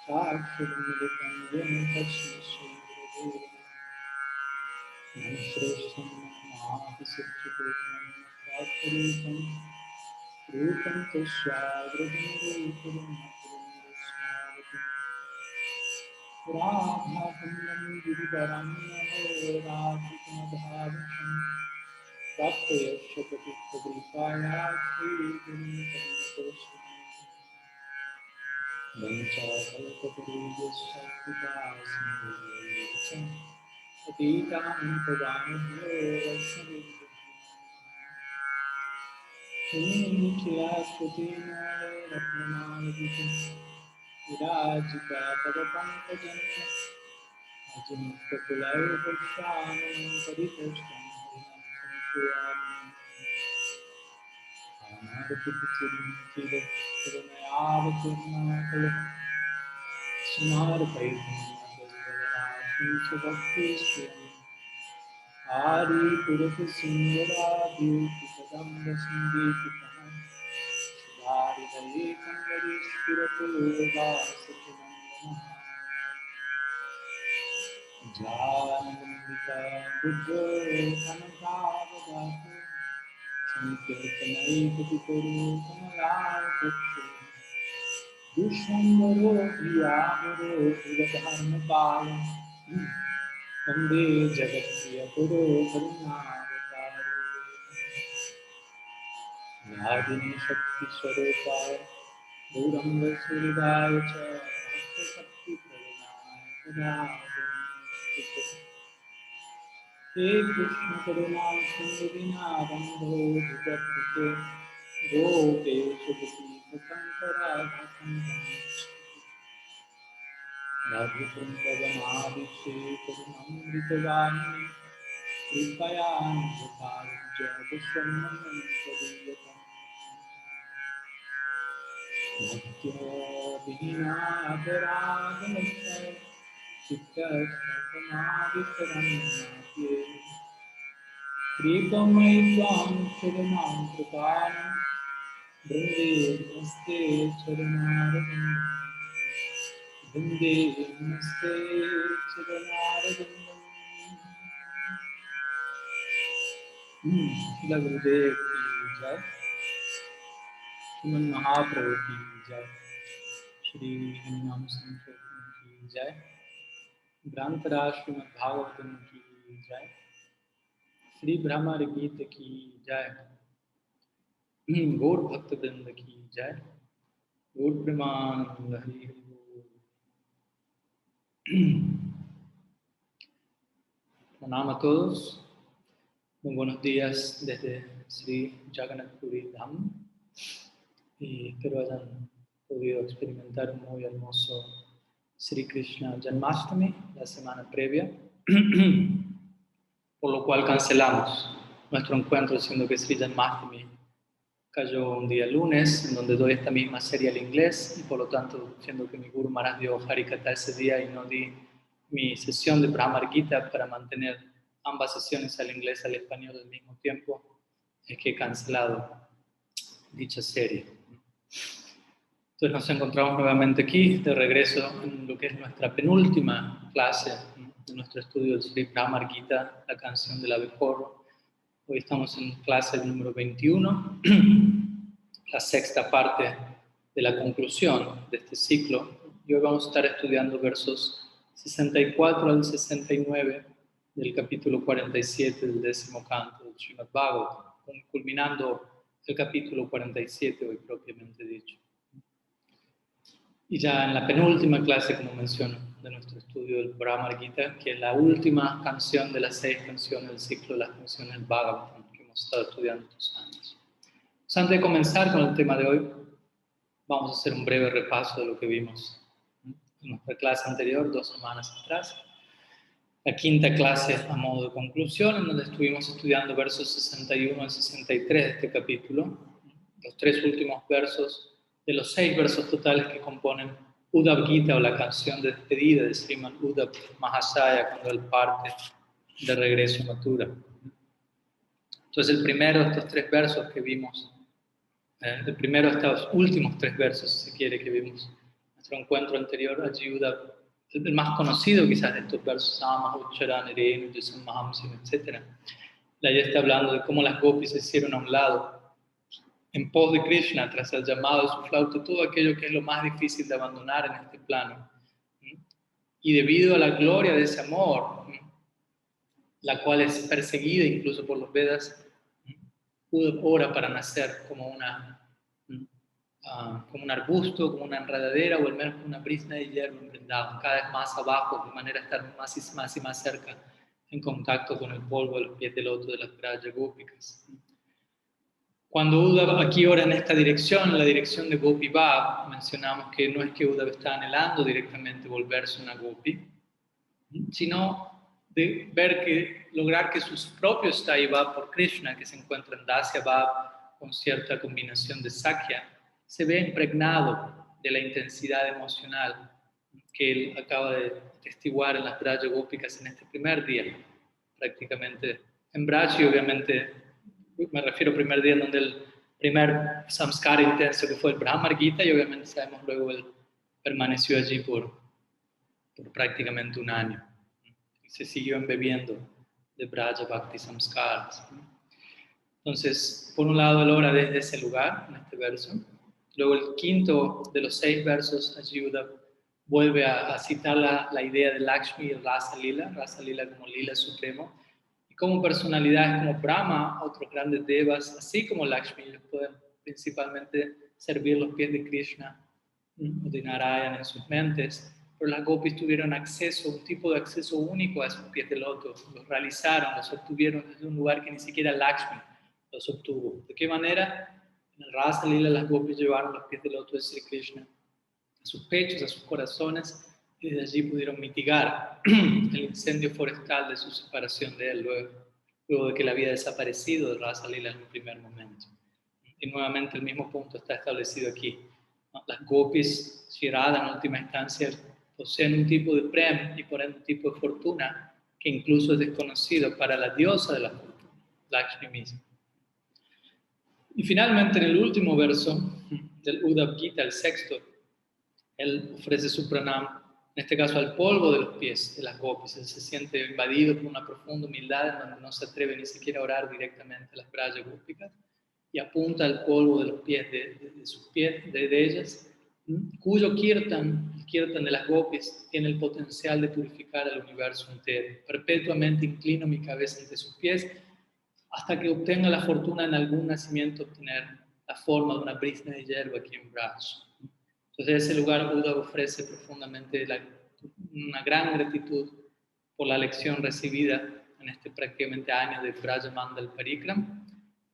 साक्षरमिलितं येन तस्मै श्रीगुरवे नमः। श्रेष्ठं महासचिदेवं प्राप्तरूपं रूपं तस्याग्रजं राधाकुण्डं गिरिवरं नमो राधिकमधावशं प्राप्तयश्च प्रतिपदीपाया श्रीगुरुपरमोऽस्मि वञ्चाकल्पतरुभ्यश्च कृपासिन्धुभ्यश्च पतितानां प्रदानभ्यो वैष्णवेभ्यो निखिलास्तुतेन रत्नमालवितं विराजितातवपङ्कजं अजन्मप्रकुलैर्दर्शानं परितष्टं हरिणं संश्रयामि अनारतिचिरञ्चिरकरुणयावतीर्णाकलः स्मारकैर्भक्तिश्रियम् आदिपुरुषसिंहराभ्युपदम्बसन्दीपितः सुधारितलेखं वरिष्ठिरतो वासुनन्दनः जानन्दिता बुद्धो कनकावदातो संकीर्तनैकपितरो कमलायतक्षो दुष्मन्वरो धियावरो धुरधर्मपालो वन्दे जगत्प्रियगुरो करुणावतारो नादिनी शक्तिस्वरूपाय गौरङ्गसूरिदाय च भक्तशक्तिप्रदाय हे कृष्ण करुणा सिन्धुविनादम्भो जगत्पते गोपेश राधिकुन्दवनादिशेखरमृतवाहिनी कृपया नित्यविनादरागमस्य चित्तस्वप्नादितरन्नाद्ये प्रीतमयि त्वां शरणां कृपाणं वृन्दे नमस्ते चरणारविन्दं वृन्दे नमस्ते चरणारविन्दम्। श्रील गुरुदेव की जय, श्रीमन महाप्रभु की जय, श्री हरिनाम संकीर्तन की जय, ग्रंथराज श्रीमद् भागवतम की जय, श्री भ्रमर गीत की जय, गौर भक्तवृंद की जय, गौर प्रेमानंद हरि हरि बोल। Pranam a todos, muy buenos días desde Sri Jagannath Puri Dham, y espero hayan podido experimentar un muy hermoso Sri Krishna Janmashtami la semana previa, por lo cual cancelamos nuestro encuentro, siendo que Sri Janmashtami cayó un día lunes, en donde doy esta misma serie al inglés, y por lo tanto, siendo que mi Guru Maharaj dio Harikatha ese día y no di mi sesión de Brahmar Gita para mantener ambas sesiones al inglés y al español al mismo tiempo, es que he cancelado dicha serie. Entonces nos encontramos nuevamente aquí, de regreso en lo que es nuestra penúltima clase de nuestro estudio del Sri Brahmar Gita, la canción del abejorro. Hoy estamos en clase número 21, la sexta parte de la conclusión de este ciclo. Y hoy vamos a estar estudiando versos 64 al 69 del capítulo 47 del 10º canto del Srimad Bhagavatam, culminando el capítulo 47 hoy propiamente dicho. Y ya en la penúltima clase, como menciono, de nuestro estudio del Brahmar Gita, que es la última canción de las 6 canciones del ciclo de las canciones del Bhagavatam que hemos estado estudiando estos años. Entonces, antes de comenzar con el tema de hoy, vamos a hacer un breve repaso de lo que vimos en nuestra clase anterior, 2 semanas atrás. La quinta clase a modo de conclusión, en donde estuvimos estudiando versos 61 al 63 de este capítulo, los 3 últimos versos de los 6 versos totales que componen Uddhav Gita, o la canción de despedida de Sriman Uddhav Mahasaya cuando él parte de regreso a Mathura. Entonces el primero de estos 3 versos que vimos, el primero de estos últimos 3 versos, si se quiere, que vimos nuestro encuentro anterior, allí Uddhava, el más conocido quizás de estos versos, Sama, Uchara, Nerenu, Yasam, Mahamsim, etc. La idea está hablando de cómo las gopis se hicieron a un lado, en pos de Krishna, tras el llamado de su flauta, todo aquello que es lo más difícil de abandonar en este plano. Y debido a la gloria de ese amor, la cual es perseguida incluso por los Vedas, Uddhava ora para nacer como como un arbusto, como una enredadera o al menos como una brisna de hierba en Vrindavan, cada vez más abajo, de manera a estar más y más cerca en contacto con el polvo de los pies del loto de las Braja Gópicas. Cuando Uddhava aquí ora en esta dirección, la dirección de Gopi Bhav, mencionamos que no es que Uddhava está anhelando directamente volverse una Gopi, sino de lograr que sus propios Sthayi Bhav por Krishna, que se encuentran en Dasya Bhav con cierta combinación de Sakya, se ve impregnado de la intensidad emocional que él acaba de testiguar en las Braja Gópicas en este primer día, prácticamente en Braja, y obviamente me refiero al primer día en donde el primer samskara intenso que fue el Brahmar Gita, y obviamente sabemos luego él permaneció allí por prácticamente un año y se siguió embebiendo de Braja Bhakti Samskaras. Entonces, por un lado él ora desde ese lugar, en este verso. Luego el quinto de los 6 versos, allí Uddhava vuelve a citar la idea de Lakshmi y Rasa Lila como Lila supremo, y como personalidades como Brahma, otros grandes devas, así como Lakshmi, ellos pueden principalmente servir los pies de Krishna o de Narayana en sus mentes, pero las gopis tuvieron acceso, un tipo de acceso único a esos pies de loto, los realizaron, los obtuvieron desde un lugar que ni siquiera Lakshmi los obtuvo. ¿De qué manera? En el Rasa Lila las gopis llevaron los pies de loto de Sri Krishna a sus pechos, a sus corazones, y desde allí pudieron mitigar el incendio forestal de su separación de él luego de que él había desaparecido de Rasa Lila en un primer momento. Y nuevamente el mismo punto está establecido aquí. Las gopis, Sri Radha en última instancia, poseen un tipo de prem y por ende un tipo de fortuna que incluso es desconocido para la diosa de la fortuna, Lakshmi misma. Y finalmente en el último verso del Uddhava Gita, el sexto, él ofrece su pranam, en este caso al polvo de los pies de las gopis. Él se siente invadido por una profunda humildad en donde no se atreve ni siquiera a orar directamente a las Braja Gópicas y apunta al polvo de los pies de sus pies, de ellas, cuyo kirtan, el kirtan de las gopis, tiene el potencial de purificar el universo entero. Perpetuamente inclino mi cabeza ante sus pies hasta que obtenga la fortuna en algún nacimiento obtener la forma de una brisna de hierba aquí en Braj. Entonces, en ese lugar, Uddhava ofrece profundamente una gran gratitud por la lección recibida en este prácticamente año de Braja Mandal Parikram,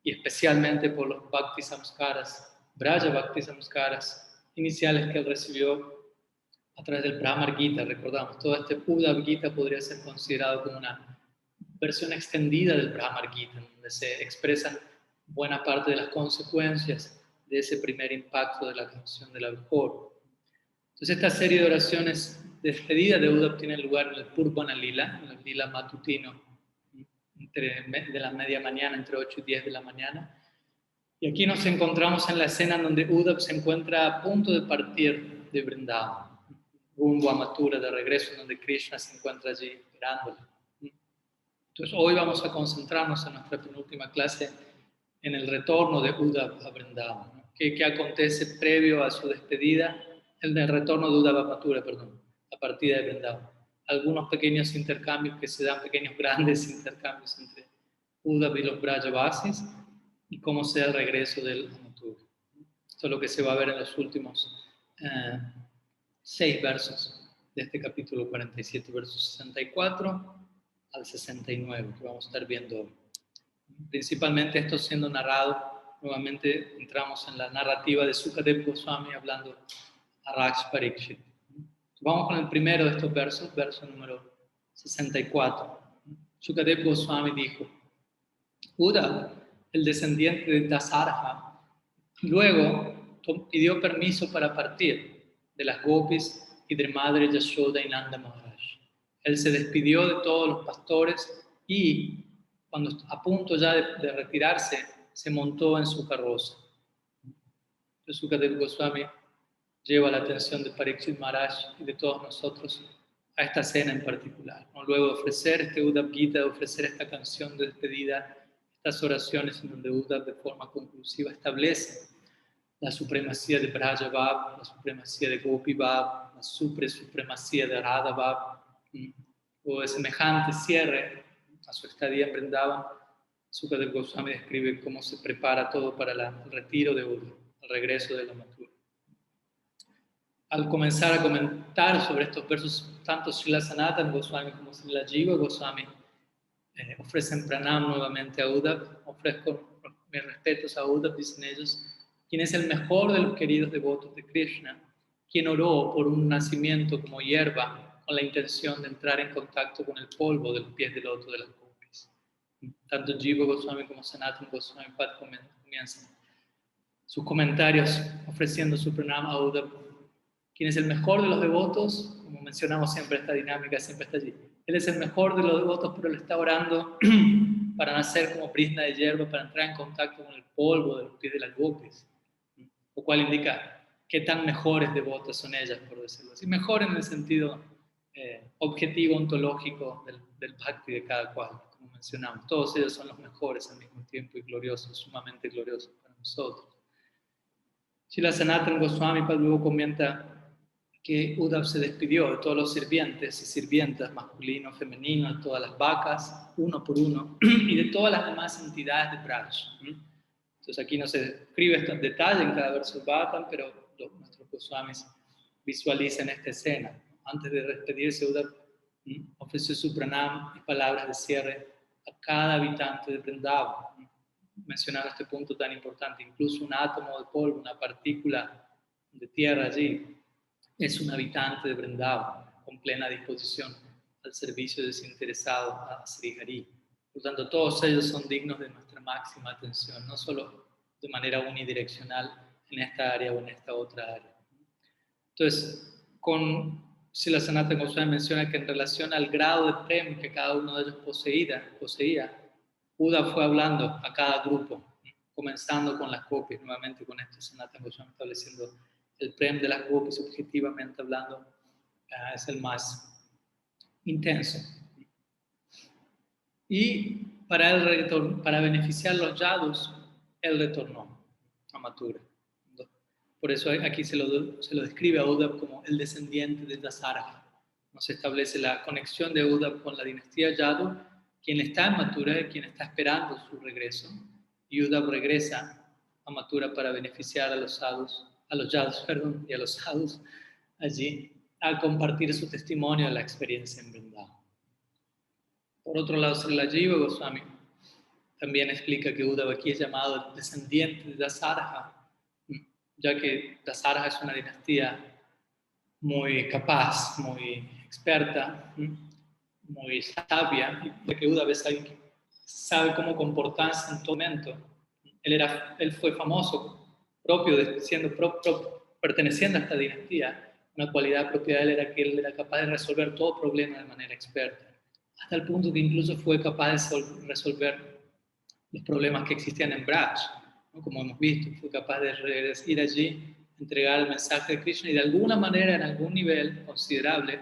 y especialmente por los Bhakti Samskaras, Braja Bhakti Samskaras iniciales que él recibió a través del Brahmar Gita. Recordamos, todo este Uddhava Gita podría ser considerado como una versión extendida del Brahmar Gita, donde se expresan buena parte de las consecuencias de ese primer impacto de la canción de la Vibhor. Entonces, esta serie de oraciones de despedida de Uddhava tiene lugar en el Purvana Lila, en el Lila matutino, de la media mañana, entre 8 y 10 de la mañana. Y aquí nos encontramos en la escena en donde Uddhava se encuentra a punto de partir de Vrindavan, rumbo a Mathura, de regreso, en donde Krishna se encuentra allí esperándole. Entonces, hoy vamos a concentrarnos en nuestra penúltima clase en el retorno de Uddhava a Vrindavan, ¿no? ¿Qué acontece previo a su despedida? El retorno de Uddhava a Mathura, perdón, la partida de Vrindavan. Algunos pequeños intercambios que se dan, pequeños grandes intercambios entre Uddhava y los Brajavasis, y cómo sea el regreso del Mathura. Esto es lo que se va a ver en los últimos 6 versos de este capítulo 47, versos 64 al 69, que vamos a estar viendo hoy. Principalmente esto siendo narrado, nuevamente entramos en la narrativa de Sukadev Goswami hablando a Raj Parikshit. Vamos con el primero de estos versos, verso número 64. Sukadev Goswami dijo: Uddhava, el descendiente de Dasarha, luego pidió permiso para partir de las gopis y de madre Yashoda y Nanda Maharaj. Él se despidió de todos los pastores y, cuando a punto ya de retirarse, se montó en su carroza. Sukadev Goswami lleva la atención de Parikshit Maharaj y de todos nosotros a esta cena en particular, ¿no? Luego de ofrecer este Uddhav Gita, de ofrecer esta canción de despedida, estas oraciones en donde Uddhav de forma conclusiva establece la supremacía de Braja Bhav, la supremacía de Gopi Bhav, la supremacía de Radha Bhav, o de semejante cierre a su estadía en Vrindavan. Sukadev Goswami describe cómo se prepara todo para el retiro de Uddhav, el regreso de la matura. Al comenzar a comentar sobre estos versos, tanto Srila Sanatana Goswami como Srila Jiva Goswami ofrecen pranam nuevamente a Uddhav, ofrezco mis respetos a Uddhav, dicen ellos, quien es el mejor de los queridos devotos de Krishna, quien oró por un nacimiento como hierba con la intención de entrar en contacto con el polvo de los pies del loto de las gopis. Tanto Jiva Goswami como Sanatana Goswami comienzan sus comentarios ofreciendo su pranam a Uddhav, quien es el mejor de los devotos, como mencionamos siempre, esta dinámica siempre está allí. Él es el mejor de los devotos, pero él está orando para nacer como prisna de hierba, para entrar en contacto con el polvo de los pies de las gopis, lo cual indica qué tan mejores devotas son ellas, por decirlo así. Mejor en el sentido objetivo, ontológico del bhakti de cada cual, como mencionamos. Todos ellos son los mejores al mismo tiempo y gloriosos, sumamente gloriosos para nosotros. Srila Sanatana Goswami luego comenta que Uddhav se despidió de todos los sirvientes y sirvientas, masculinos, femeninos, de todas las vacas, uno por uno, y de todas las demás entidades de Braj. Entonces aquí no se describe esto en detalle en cada verso de Bhattan, pero nuestros Goswamis visualizan esta escena. Antes de despedirse, Uddhav ofreció su pranam y palabras de cierre a cada habitante de Vrindavan, mencionando este punto tan importante. Incluso un átomo de polvo, una partícula de tierra allí, es un habitante de Vrindavan con plena disposición al servicio desinteresado a Sri Hari. Por lo tanto, todos ellos son dignos de nuestra máxima atención, no solo de manera unidireccional en esta área o en esta otra área. Entonces, Srila Sanatana Goswami menciona que en relación al grado de prem que cada uno de ellos poseía, Uddhav fue hablando a cada grupo, comenzando con las gopis, nuevamente con esto Sanatana Goswami estableciendo el prem de las gopis, objetivamente hablando, es el más intenso. Y para beneficiar a los yadus, él retornó a Mathura. Por eso aquí se lo describe a Uddhav como el descendiente de Dasaraja. Nos establece la conexión de Uddhav con la dinastía Yadu, quien está en Mathura y quien está esperando su regreso. Y Uddhav regresa a Mathura para beneficiar a los yadus y a los sadhus allí, al compartir su testimonio de la experiencia en Vrindavan. Por otro lado, Srila Jiva Goswami también explica que Uddhav aquí es llamado el descendiente de Dasaraja, ya que Dasaraja es una dinastía muy capaz, muy experta, muy sabia, y de que Uddhav es alguien que sabe cómo comportarse en todo momento. Él fue famoso, perteneciendo a esta dinastía. Una cualidad propia de él era que él era capaz de resolver todo problema de manera experta, hasta el punto que incluso fue capaz de resolver los problemas que existían en Braj, ¿no? Como hemos visto, fue capaz de ir allí, entregar el mensaje de Krishna y de alguna manera, en algún nivel considerable,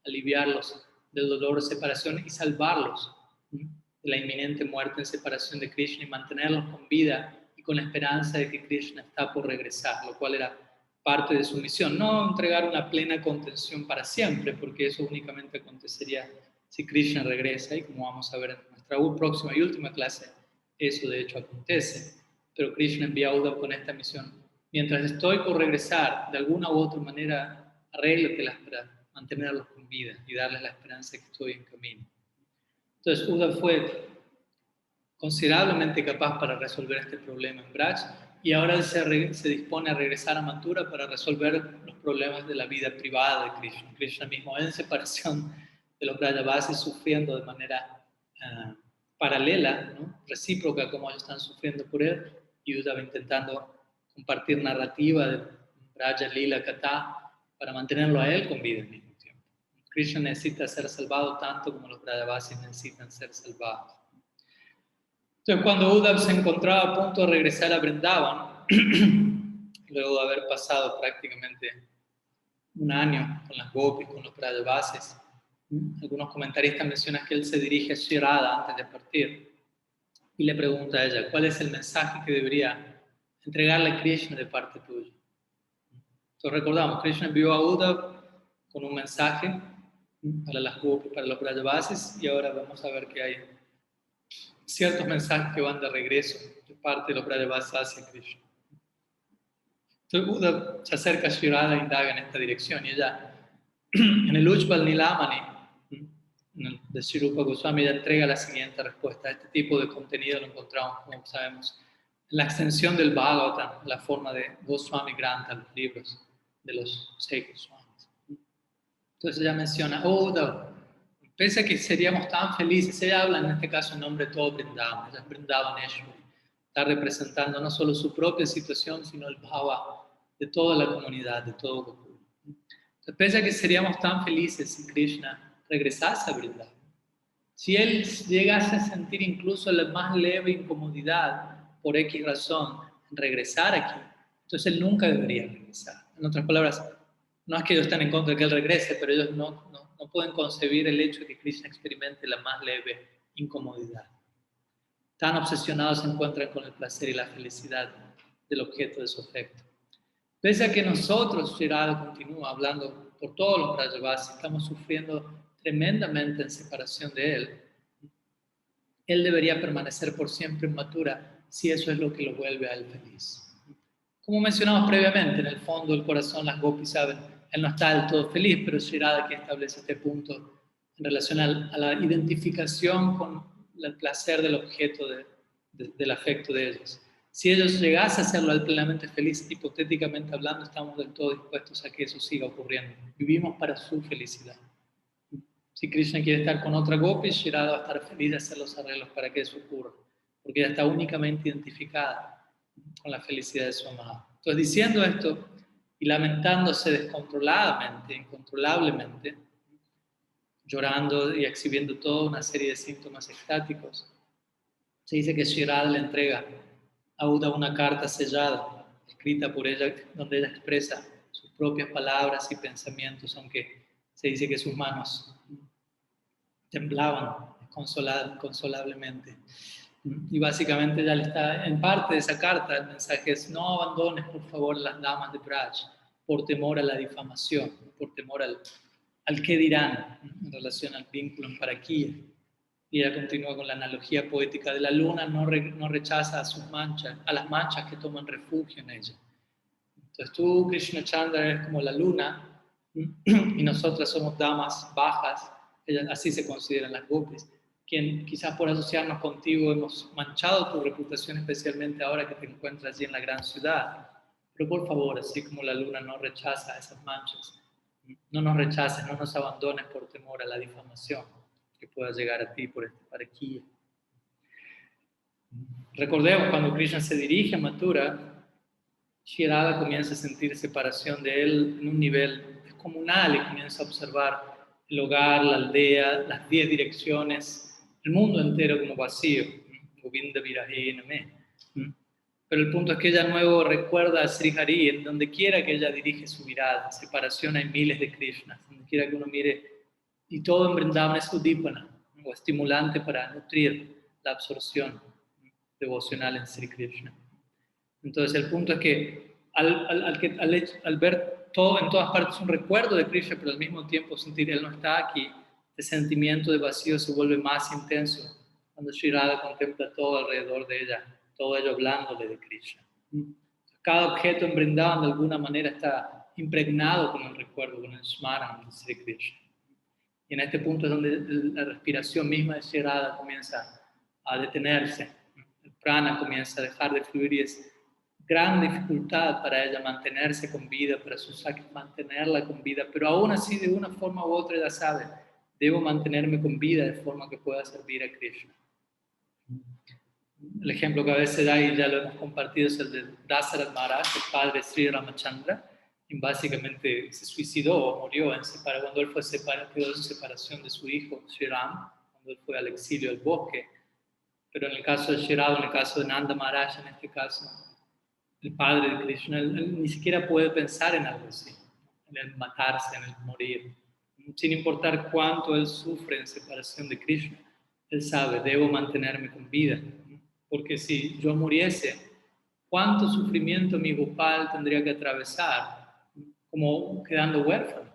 aliviarlos del dolor de separación y salvarlos de la inminente muerte en separación de Krishna y mantenerlos con vida y con la esperanza de que Krishna está por regresar, lo cual era parte de su misión. No entregar una plena contención para siempre, porque eso únicamente acontecería si Krishna regresa, y como vamos a ver en nuestra próxima y última clase, eso de hecho acontece. Pero Krishna envía a Uddhav con esta misión. Mientras estoy por regresar, de alguna u otra manera, arréglatelas para mantenerlos con vida y darles la esperanza de que estoy en camino. Entonces, Uddhav fue considerablemente capaz para resolver este problema en Braj, y ahora se dispone a regresar a Mathura para resolver los problemas de la vida privada de Krishna. Krishna mismo en separación de los Brajavasis, sufriendo de manera paralela, ¿no? Recíproca, como ellos están sufriendo por él, y Uddhav intentando compartir narrativa de Braja Lila Katha para mantenerlo a él con vida al mismo tiempo. Krishna necesita ser salvado tanto como los Brajavasis necesitan ser salvados. Entonces, cuando Uddhav se encontraba a punto de regresar a Vrindavan, luego de haber pasado prácticamente un año con las gopis, con los Brajavasis. Algunos comentaristas mencionan que él se dirige a Sri Radha antes de partir y le pregunta a ella, ¿cuál es el mensaje que debería entregarle a Krishna de parte tuya? Entonces recordamos, Krishna envió a Uddhava con un mensaje para las gopis, para los Brajavasis, y ahora vamos a ver que hay ciertos mensajes que van de regreso de parte de los Brajavasis hacia Krishna. Entonces Uddhava se acerca a Sri Radha e indaga en esta dirección, y ella, en el Ujjval Nilamani de Sri Rupa Goswami, ella entrega la siguiente respuesta. Este tipo de contenido lo encontramos, como sabemos, en la extensión del Bhagavatam, la forma de Goswami Grantha, los libros de los 6 Goswamis. Entonces ella menciona, Uddhava, pese a que seríamos tan felices, ella habla en este caso en nombre de todo Vrindavan, ella es Vrindavaneshwari, está representando no solo su propia situación, sino el bhava de toda la comunidad, de todo Gokula. Entonces, pese a que seríamos tan felices si Krishna regresase a Vrindavan, si él llegase a sentir incluso la más leve incomodidad por X razón en regresar aquí, entonces él nunca debería regresar. En otras palabras, no es que ellos estén en contra de que él regrese, pero ellos no pueden concebir el hecho de que Krishna experimente la más leve incomodidad. Tan obsesionados se encuentran con el placer y la felicidad del objeto de su afecto. Pese a que nosotros, Sri Radha continúa hablando por todos los Brajavasis, estamos sufriendo tremendamente en separación de él, él debería permanecer por siempre en Mathura si eso es lo que lo vuelve a él feliz. Como mencionamos previamente, en el fondo del corazón las gopis saben, él no está del todo feliz, pero Sri Radha que establece este punto en relación a la identificación con el placer del objeto del afecto de ellos. Si ellos llegasen a hacerlo él plenamente feliz, hipotéticamente hablando, estamos del todo dispuestos a que eso siga ocurriendo. Vivimos para su felicidad. Si Krishna quiere estar con otra gopi, Sri Radha va a estar feliz de hacer los arreglos para que eso ocurra, porque ella está únicamente identificada con la felicidad de su amado. Entonces, diciendo esto y lamentándose descontroladamente, incontrolablemente, llorando y exhibiendo toda una serie de síntomas extáticos, se dice que Sri Radha le entrega a Uddhava una carta sellada, escrita por ella, donde ella expresa sus propias palabras y pensamientos, aunque se dice que sus manos temblaban consolablemente. Y básicamente ya le está, en parte de esa carta, el mensaje es: no abandones por favor las damas de Braj por temor a la difamación, por temor al qué dirán en relación al vínculo en Paraquía. Y ella continúa con la analogía poética de la luna, no rechaza a sus manchas, a las manchas que toman refugio en ella. Entonces tú, Krishna Chandra, eres como la luna y nosotras somos damas bajas, así se consideran las gopis, quien quizás por asociarnos contigo hemos manchado tu reputación, especialmente ahora que te encuentras allí en la gran ciudad. Pero por favor, así como la luna no rechaza esas manchas, no nos rechaces, no nos abandones por temor a la difamación que pueda llegar a ti por este Paraquía. Recordemos, cuando Krishna se dirige a Mathura, Sri Radha comienza a sentir separación de él en un nivel descomunal y comienza a observar el hogar, la aldea, las 10 direcciones, el mundo entero como vacío. Govinda Virahe Name. Pero el punto es que ella nuevo recuerda a Sri Hari, en donde quiera que ella dirige su mirada. En separación hay miles de Krishnas, donde quiera que uno mire, y todo en Vrindavan es udipana, o estimulante para nutrir la absorción devocional en Sri Krishna. Entonces el punto es que al ver todo en todas partes un recuerdo de Krishna, pero al mismo tiempo sentir él no está aquí, el sentimiento de vacío se vuelve más intenso cuando Sri Radha contempla todo alrededor de ella, todo ello hablándole de Krishna. Cada objeto en Vrindavan de alguna manera está impregnado con el recuerdo, con el smaran de Sri Krishna. Y en este punto es donde la respiración misma de Sri Radha comienza a detenerse, el prana comienza a dejar de fluir y es gran dificultad para ella mantenerse con vida, para su sakya mantenerla con vida, pero aún así de una forma u otra ella sabe, debo mantenerme con vida de forma que pueda servir a Krishna. El ejemplo que a veces da, y ya lo hemos compartido, es el de Dasarath Maharaj, el padre Sri Ramachandra, quien básicamente se suicidó o murió cuando él fue quedó en separación de su hijo Sri Ram, cuando él fue al exilio al bosque. Pero en el caso de Sri Radha, en el caso de Nanda Maharaj, en este caso, el padre de Krishna, él ni siquiera puede pensar en algo así. en el matarse, en el morir. Sin importar cuánto él sufre en separación de Krishna, él sabe, debo mantenerme con vida. Porque si yo muriese, ¿cuánto sufrimiento mi Gopal tendría que atravesar como quedando huérfano?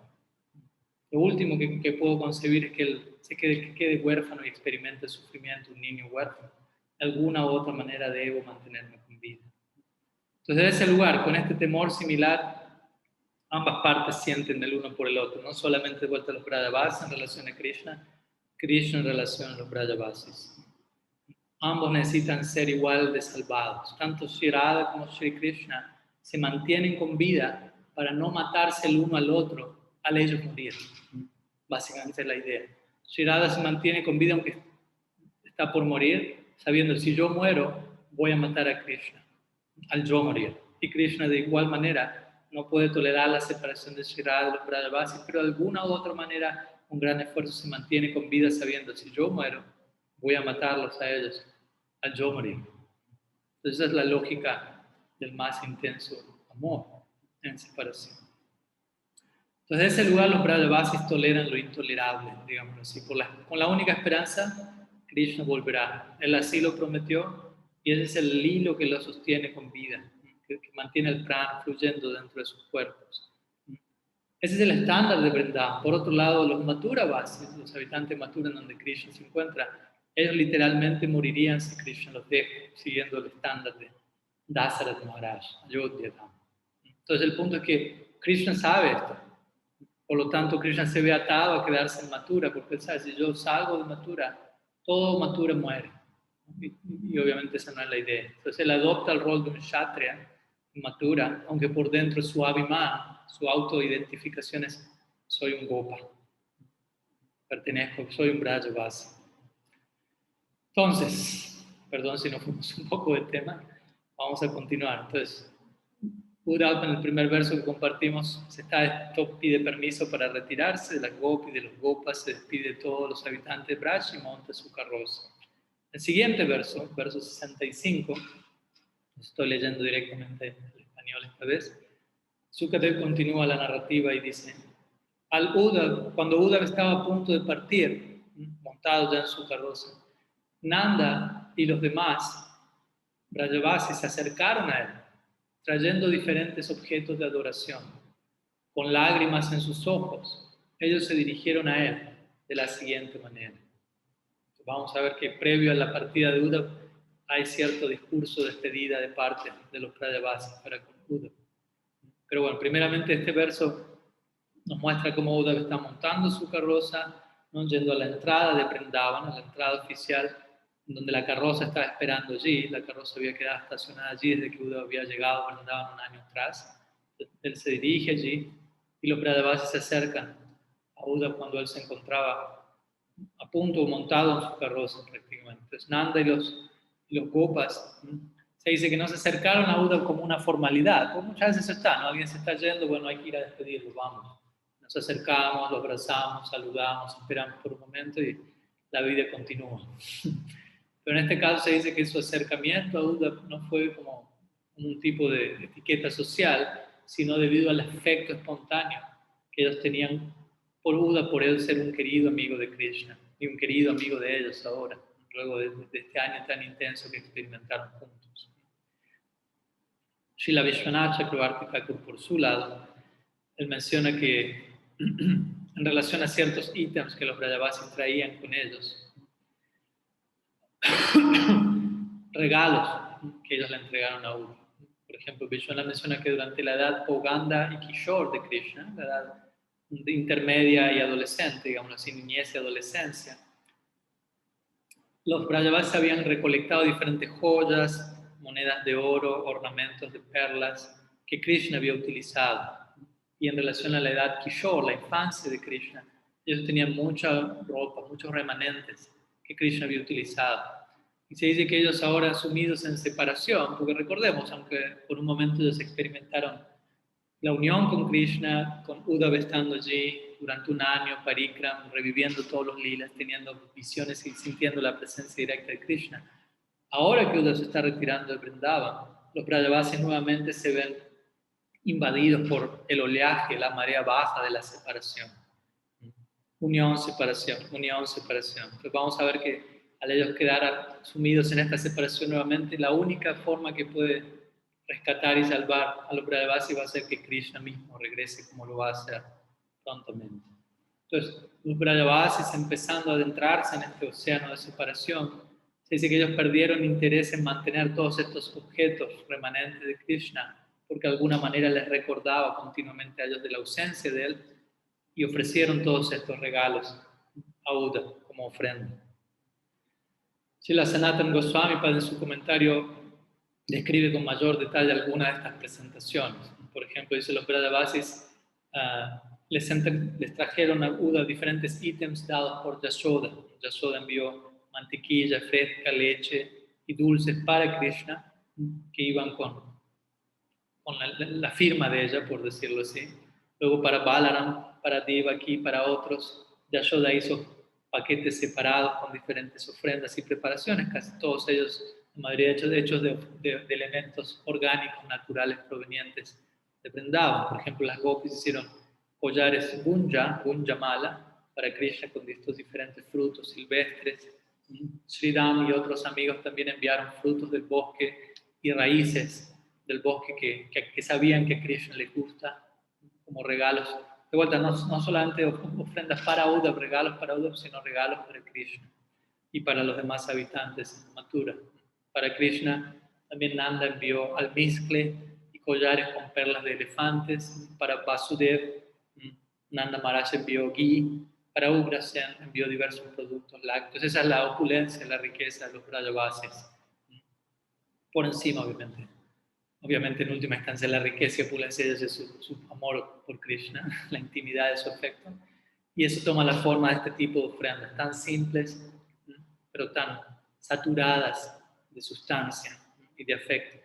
Lo último que puedo concebir es que él se quede huérfano y experimente sufrimiento, un niño huérfano. De alguna u otra manera debo mantenerme con vida. Entonces, en ese lugar, con este temor similar, ambas partes sienten el uno por el otro, no solamente de vuelta a los Brajavasis en relación a Krishna, Krishna en relación a los Brajavasis. Ambos necesitan ser igual de salvados. Tanto Shri Radha como Shri Krishna se mantienen con vida para no matarse el uno al otro al ellos morir. Básicamente es la idea. Shri Radha se mantiene con vida aunque está por morir, sabiendo que si yo muero, voy a matar a Krishna al yo morir. Y Krishna de igual manera no puede tolerar la separación de Shri Radha de los Brajavasis, pero de alguna u otra manera, con gran esfuerzo, se mantiene con vida sabiendo que si yo muero, voy a matarlos a ellos al yo morir. Entonces esa es la lógica del más intenso amor en separación. Entonces en ese lugar los Brajavasis toleran lo intolerable, digamos así, con la única esperanza, Krishna volverá. Él así lo prometió y ese es el hilo que lo sostiene con vida, que mantiene el prana fluyendo dentro de sus cuerpos. Ese es el estándar de Vrindavan. Por otro lado, los Mathuravasis, los habitantes de Mathura, donde Krishna se encuentra, ellos literalmente morirían si Krishna los deja, siguiendo el estándar de Dasaratha Maharaj, Ayodhya Dham. Entonces el punto es que Krishna sabe esto. Por lo tanto, Krishna se ve atado a quedarse en Mathura, porque él sabe, si yo salgo de Mathura, todo Mathura muere. Y obviamente esa no es la idea. Entonces él adopta el rol de un Kshatriya en Mathura, aunque por dentro su abhimán, su autoidentificación es soy un Gopa. Pertenezco, soy un Brajavasi. Entonces, perdón si nos fuimos un poco del tema, vamos a continuar. Entonces, Uddhava, en el primer verso que compartimos, pide permiso para retirarse de las gopis, de los gopas, se despide de todos los habitantes de Braj y monta su carroza. El siguiente verso, verso 65, estoy leyendo directamente en español esta vez, Sukadev continúa la narrativa y dice, cuando Uddhava estaba a punto de partir, montado ya en su carroza, Nanda y los demás Brajavasis se acercaron a él, trayendo diferentes objetos de adoración. Con lágrimas en sus ojos, ellos se dirigieron a él de la siguiente manera. Vamos a ver que previo a la partida de Uddhava hay cierto discurso de despedida de parte de los Brajavasis para con Uddhava. Pero bueno, primeramente este verso nos muestra cómo Uddhava está montando su carroza, ¿no? Yendo a la entrada de Vrindavan, a la entrada oficial, donde la carroza estaba esperando allí. La carroza había quedado estacionada allí desde que Uddhava había llegado a Vrindavan un año atrás. Él se dirige allí y los Brajavasis se acercan a Uddhava cuando él se encontraba a punto, montado en su carroza prácticamente. Entonces Nanda y los Gopas, se dice que no se acercaron a Uddhava como una formalidad, porque muchas veces eso está, ¿no? Alguien se está yendo, bueno, hay que ir a despedirlo, vamos. Nos acercamos, lo abrazamos, saludamos, esperamos por un momento y la vida continúa. Pero en este caso se dice que su acercamiento a Uddhava no fue como un tipo de etiqueta social, sino debido al afecto espontáneo que ellos tenían por Uddhava, por él ser un querido amigo de Krishna y un querido amigo de ellos ahora, luego de este año tan intenso que experimentaron juntos. Srila Vishwanath Chakravarti Thakur, por su lado, él menciona que en relación a ciertos ítems que los Brajavasis traían con ellos, regalos que ellos le entregaron a Uddhava. Por ejemplo, Vishwanath menciona que durante la edad Poganda y Kishore de Krishna, la edad intermedia y adolescente, digamos así, niñez y adolescencia, los Brajavasis habían recolectado diferentes joyas, monedas de oro, ornamentos de perlas que Krishna había utilizado. Y en relación a la edad Kishore, la infancia de Krishna, ellos tenían mucha ropa, muchos remanentes que Krishna había utilizado. Y se dice que ellos ahora sumidos en separación, porque recordemos, aunque por un momento ellos experimentaron la unión con Krishna, con Uddhava estando allí durante un año, parikram, reviviendo todos los lilas, teniendo visiones y sintiendo la presencia directa de Krishna. Ahora que Uddhava se está retirando de Vrindavan, los Brajavasis nuevamente se ven invadidos por el oleaje, la marea baja de la separación. Unión, separación, unión, separación. Entonces vamos a ver que al ellos quedar sumidos en esta separación nuevamente, la única forma que puede rescatar y salvar a los Brajavasis va a ser que Krishna mismo regrese, como lo va a hacer prontamente. Entonces, los Brajavasis, empezando a adentrarse en este océano de separación, se dice que ellos perdieron interés en mantener todos estos objetos remanentes de Krishna, porque de alguna manera les recordaba continuamente a ellos de la ausencia de él, y ofrecieron todos estos regalos a Uddha como ofrenda. Srila Sanatana Goswami, en su comentario, describe con mayor detalle algunas de estas presentaciones. Por ejemplo, dice los Brajavasis les trajeron a Uddha diferentes ítems dados por Yashoda. Yashoda envió mantequilla fresca, leche y dulces para Krishna, que iban con la firma de ella, por decirlo así. Luego para Balaram, para Devaki, para otros, Yashoda hizo paquetes separados con diferentes ofrendas y preparaciones, casi todos ellos, la mayoría hechos de elementos orgánicos, naturales, provenientes de Vrindavan. Por ejemplo, las gopis hicieron collares gunja mala, para Krishna con estos diferentes frutos silvestres. Sridham y otros amigos también enviaron frutos del bosque y raíces del bosque que sabían que a Krishna le gusta, como regalos. De vuelta, no solamente ofrendas para Uddhava, regalos para Uddhava, sino regalos para Krishna y para los demás habitantes de Mathura. Para Krishna también Nanda envió almizcle y collares con perlas de elefantes. Para Vasudev, Nanda Maharaj envió ghee. Para Ugrasen envió diversos productos lácteos. Esa es la opulencia, la riqueza de los Brajavasis. Por encima, obviamente en última instancia la riqueza y opulencia es su amor por Krishna, la intimidad de su afecto, y eso toma la forma de este tipo de ofrendas, tan simples, pero tan saturadas de sustancia y de afecto.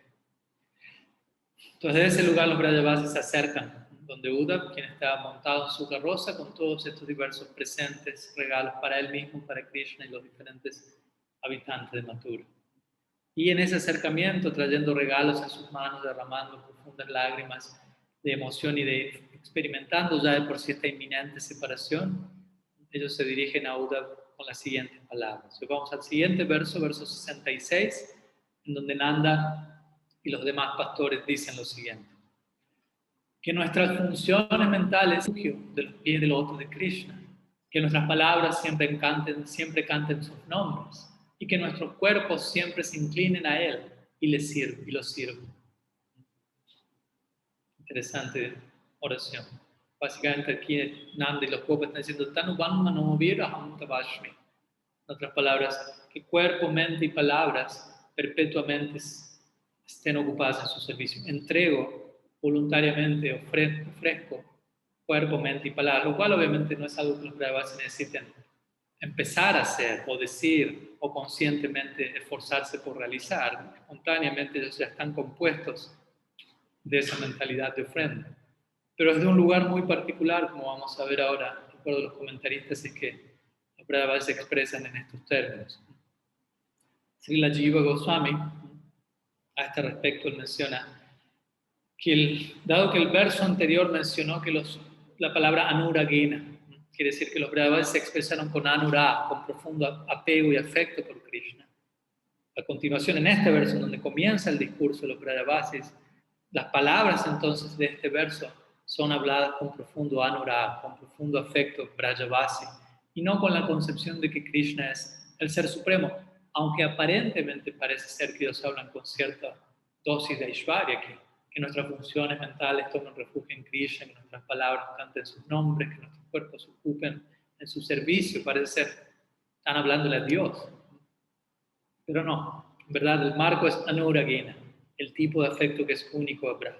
Entonces, de ese lugar los Brajavasis se acercan, donde Uddhava, quien está montado en su carroza con todos estos diversos presentes, regalos para él mismo, para Krishna y los diferentes habitantes de Mathura. Y en ese acercamiento, trayendo regalos en sus manos, derramando profundas lágrimas de emoción y experimentando ya de por sí esta inminente separación, ellos se dirigen a Uddhava con las siguientes palabras. Entonces vamos al siguiente verso 66, en donde Nanda y los demás pastores dicen lo siguiente: que nuestras funciones mentales sean de los pies del loto de Krishna, que nuestras palabras siempre canten sus nombres, y que nuestros cuerpos siempre se inclinen a Él y los sirvan. Interesante oración. Básicamente aquí Nanda y los Gopas están diciendo Tanubanma no vira Hamta Vashmi. En otras palabras, que cuerpo, mente y palabras perpetuamente estén ocupadas en su servicio. Entrego voluntariamente, ofrezco cuerpo, mente y palabras, lo cual obviamente no es algo que los Brajavasis necesiten empezar a hacer o decir o conscientemente esforzarse por realizar. Espontáneamente ellos ya están compuestos de esa mentalidad de ofrenda. Pero es de un lugar muy particular, como vamos a ver ahora. De acuerdo a los comentaristas, es que los Brajavasis se expresan en estos términos. Srila Jiva Goswami, a este respecto, él menciona que dado que el verso anterior mencionó que la palabra anuragena, quiere decir que los Brajavasis se expresaron con anurag, con profundo apego y afecto por Krishna. A continuación, en este verso, donde comienza el discurso de los Brajavasis, las palabras entonces de este verso son habladas con profundo anurag, con profundo afecto Brajavasi, y no con la concepción de que Krishna es el Ser Supremo, aunque aparentemente parece ser que ellos hablan con cierta dosis de Aishvarya, que nuestras funciones mentales tomen refugio en Krishna, que nuestras palabras canten sus nombres, que nuestros cuerpos se ocupen en su servicio, parece ser, están hablándole a Dios. Pero no, en verdad el marco es anuragena, el tipo de afecto que es único a Braj.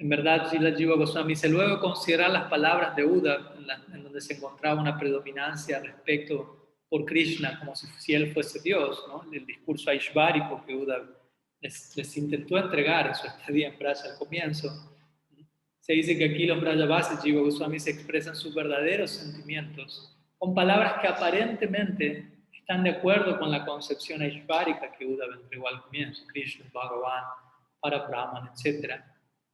En verdad, Srila Jiva Goswami dice, luego de considerar las palabras de Uddhava, en donde se encontraba una predominancia respecto por Krishna, como si él fuese Dios, ¿no? El discurso aishvárico que Uddhava les intentó entregar en su estadía en Braj al comienzo. Se dice que aquí los Brajavasis, Jiva Goswami, se expresan sus verdaderos sentimientos con palabras que aparentemente están de acuerdo con la concepción aishvárika que Uddhava entregó al comienzo, Krishna, Bhagavan, Parabrahman, etc.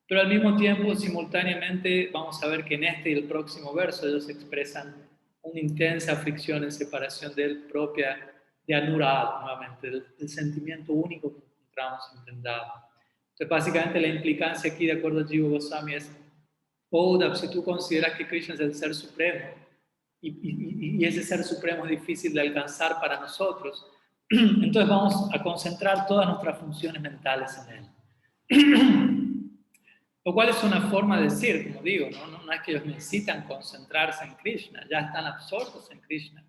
Pero al mismo tiempo, simultáneamente, vamos a ver que en este y el próximo verso ellos expresan una intensa fricción en separación de él propia de Anurag, nuevamente, del sentimiento único que encontramos en Vrindavan. Entonces, básicamente la implicancia aquí, de acuerdo a Jiva Goswami, es, Uddhav, si tú consideras que Krishna es el Ser Supremo, y ese Ser Supremo es difícil de alcanzar para nosotros, entonces vamos a concentrar todas nuestras funciones mentales en él. Lo cual es una forma de decir, como digo, no es que ellos necesitan concentrarse en Krishna, ya están absortos en Krishna.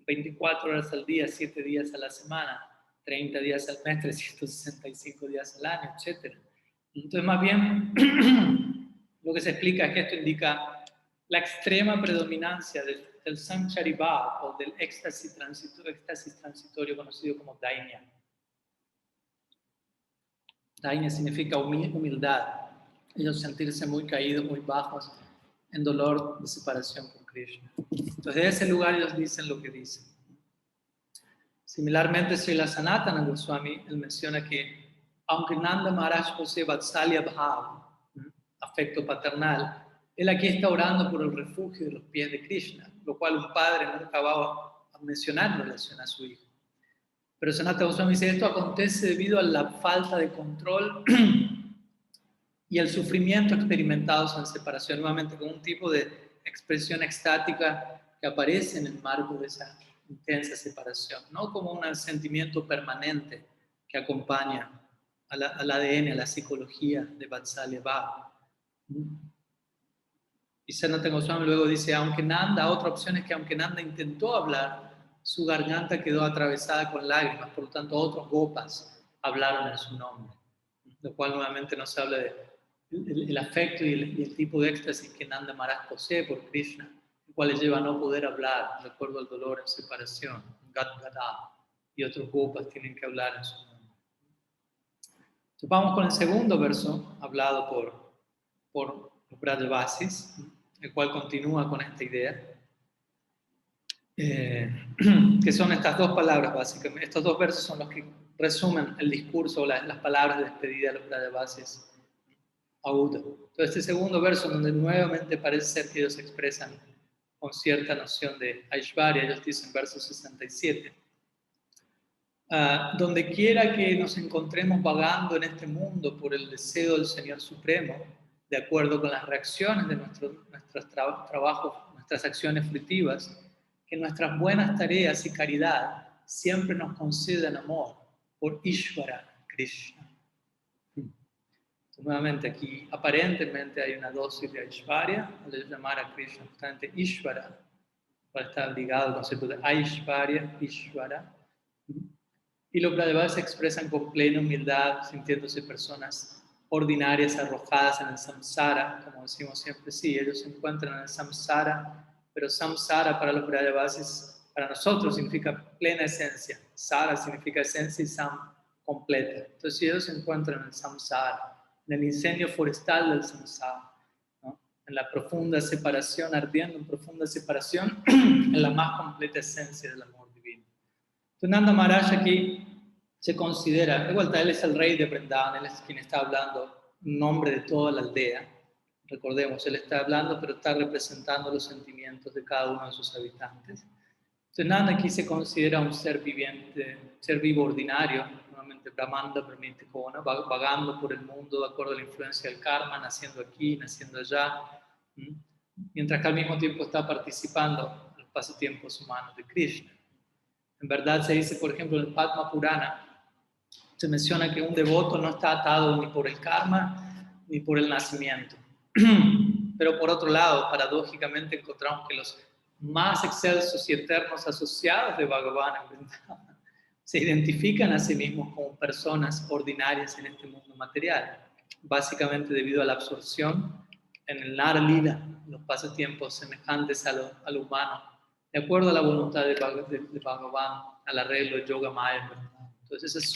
24 horas al día, 7 días a la semana, 30 días al mes, 365 días al año, etc. Entonces, más bien, lo que se explica es que esto indica la extrema predominancia del Samchari Bhav, o del éxtasis transitorio conocido como Dainya. Dainya significa humildad. Ellos sentirse muy caídos, muy bajos, en dolor de separación con Krishna. Entonces, de ese lugar ellos dicen lo que dicen. Similarmente, Srila Sanatana Goswami, él menciona que, aunque Nanda Maharaj posee Vatsalya Bhav, afecto paternal, él aquí está orando por el refugio de los pies de Krishna, lo cual un padre nunca va a mencionar en relación a su hijo. Pero Sanatana Goswami dice, esto acontece debido a la falta de control y el sufrimiento experimentados en separación, nuevamente con un tipo de expresión extática que aparece en el marco de esa intensa separación, no como un sentimiento permanente que acompaña al ADN, a la psicología de Vatsalya Bhav. Y Sanatana Goswami luego dice, otra opción es que aunque Nanda intentó hablar, su garganta quedó atravesada con lágrimas, por lo tanto otros gopas hablaron en su nombre, lo cual nuevamente nos habla de el afecto y el tipo de éxtasis que Nanda Maharaj posee por Krishna, el cual le lleva a no poder hablar de acuerdo al dolor en separación, Gad-Gada, y otros gopas tienen que hablar en su nombre. Entonces vamos con el segundo verso, hablado por los Brajavasis, el cual continúa con esta idea, que son estas dos palabras básicamente. Estos dos versos son los que resumen el discurso, las palabras de despedida de los Brajavasis a Uddhava. Entonces, este segundo verso, donde nuevamente parece ser que ellos expresan con cierta noción de Aishvarya, ellos dicen verso 67, donde quiera que nos encontremos vagando en este mundo por el deseo del Señor Supremo, de acuerdo con las reacciones de nuestros trabajos, nuestras acciones fruitivas, que nuestras buenas tareas y caridad siempre nos concedan amor por Ishvara Krishna. Nuevamente aquí aparentemente hay una dosis de Aishvarya, de llamar a Krishna justamente Ishvara, para estar ligado al concepto de Aishvarya, Ishvara. Y los Brajavasis se expresan con plena humildad, sintiéndose personas ordinarias arrojadas en el samsara, como decimos siempre, sí, ellos se encuentran en el samsara, pero samsara para los Brajavasis, para nosotros significa plena esencia, sara significa esencia y sam, completa. Entonces, si ellos se encuentran en el samsara, en el incendio forestal del samsara, ¿no? En la profunda separación, ardiendo en profunda separación, en la más completa esencia del amor divino. Entonces, Nanda Maharaj aquí se considera, de vuelta, él es el rey de Vrindavan, él es quien está hablando en nombre de toda la aldea. Recordemos, él está hablando, pero está representando los sentimientos de cada uno de sus habitantes. Entonces, Nanda aquí se considera un ser viviente, ser vivo ordinario, nuevamente Brahmanda permite vagando por el mundo de acuerdo a la influencia del karma, naciendo aquí, naciendo allá, mientras que al mismo tiempo está participando en los pasatiempos humanos de Krishna. En verdad se dice, por ejemplo, en el Padma Purana, se menciona que un devoto no está atado ni por el karma ni por el nacimiento. Pero por otro lado, paradójicamente encontramos que los más excelsos y eternos asociados de Bhagavan se identifican a sí mismos como personas ordinarias en este mundo material, básicamente debido a la absorción en el Nara Lila, los pasatiempos semejantes a lo humano, de acuerdo a la voluntad de Bhagavan, al arreglo de Yoga Maya. Entonces esa es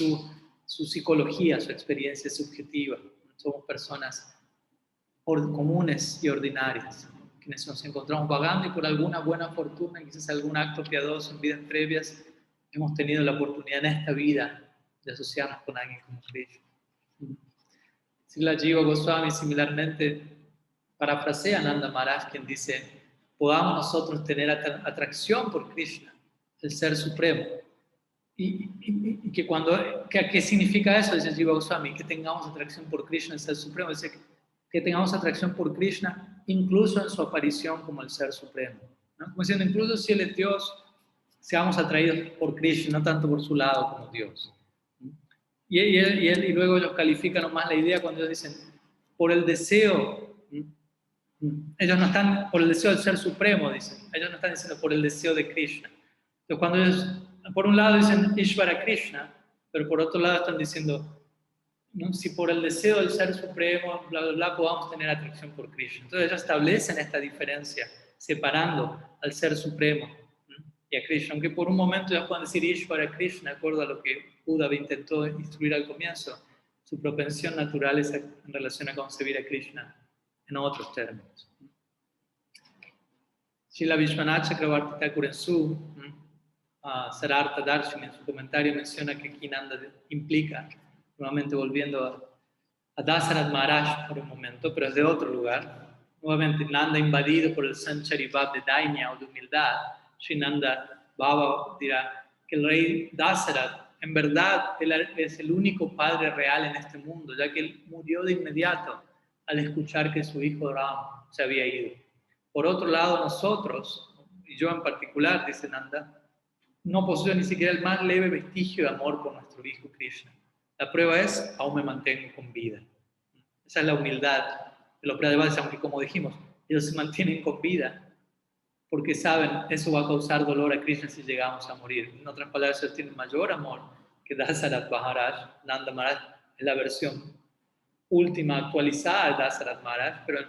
su psicología, su experiencia subjetiva. Somos personas comunes y ordinarias, quienes nos encontramos vagando y por alguna buena fortuna, quizás algún acto piadoso en vidas previas, hemos tenido la oportunidad en esta vida de asociarnos con alguien como Krishna. Srila Jiva Goswami similarmente parafrasea a Nanda Maharaj, quien dice: podamos nosotros tener atracción por Krishna, el Ser Supremo. Y que ¿qué significa eso? Dice Jiva Goswami, que tengamos atracción por Krishna, el Ser Supremo. Dice que tengamos atracción por Krishna incluso en su aparición como el Ser Supremo, ¿no? Como diciendo, incluso si Él es Dios, seamos atraídos por Krishna, no tanto por su lado como Dios. Y luego ellos califican nomás la idea cuando ellos dicen, por el deseo, ellos no están por el deseo del Ser Supremo, dicen, ellos no están diciendo por el deseo de Krishna. Entonces cuando ellos, por un lado dicen Ishvara Krishna, pero por otro lado están diciendo, ¿no? Si por el deseo del Ser Supremo, bla, bla, bla, podamos tener atracción por Krishna. Entonces ellos establecen esta diferencia, separando al Ser Supremo, ¿no? Y a Krishna, aunque por un momento ellos pueden decir Ishvara Krishna, de acuerdo a lo que Buda intentó instruir al comienzo, su propensión natural es en relación a concebir a Krishna en otros términos. Srila Vishwanath Chakravarti Thakur en su Sarartha Darshini, en su comentario, menciona que aquí Nanda implica, nuevamente volviendo a Dasarath Maharaj por un momento, pero es de otro lugar. Nuevamente Nanda invadido por el Sanchari Bhav de Dainya o de humildad. Sri Nanda Baba dirá que el rey Dasarath, en verdad, él es el único padre real en este mundo, ya que él murió de inmediato al escuchar que su hijo Ram se había ido. Por otro lado, nosotros, y yo en particular, dice Nanda, no poseo ni siquiera el más leve vestigio de amor por nuestro hijo Krishna. La prueba es, aún me mantengo con vida. Esa es la humildad de los Prabhupadas, aunque como dijimos, ellos se mantienen con vida porque saben, eso va a causar dolor a Krishna si llegamos a morir. En otras palabras, ellos tienen mayor amor que Dasarath Maharaj. Nanda Maharaj es la versión última, actualizada de Dasarath Maharaj, pero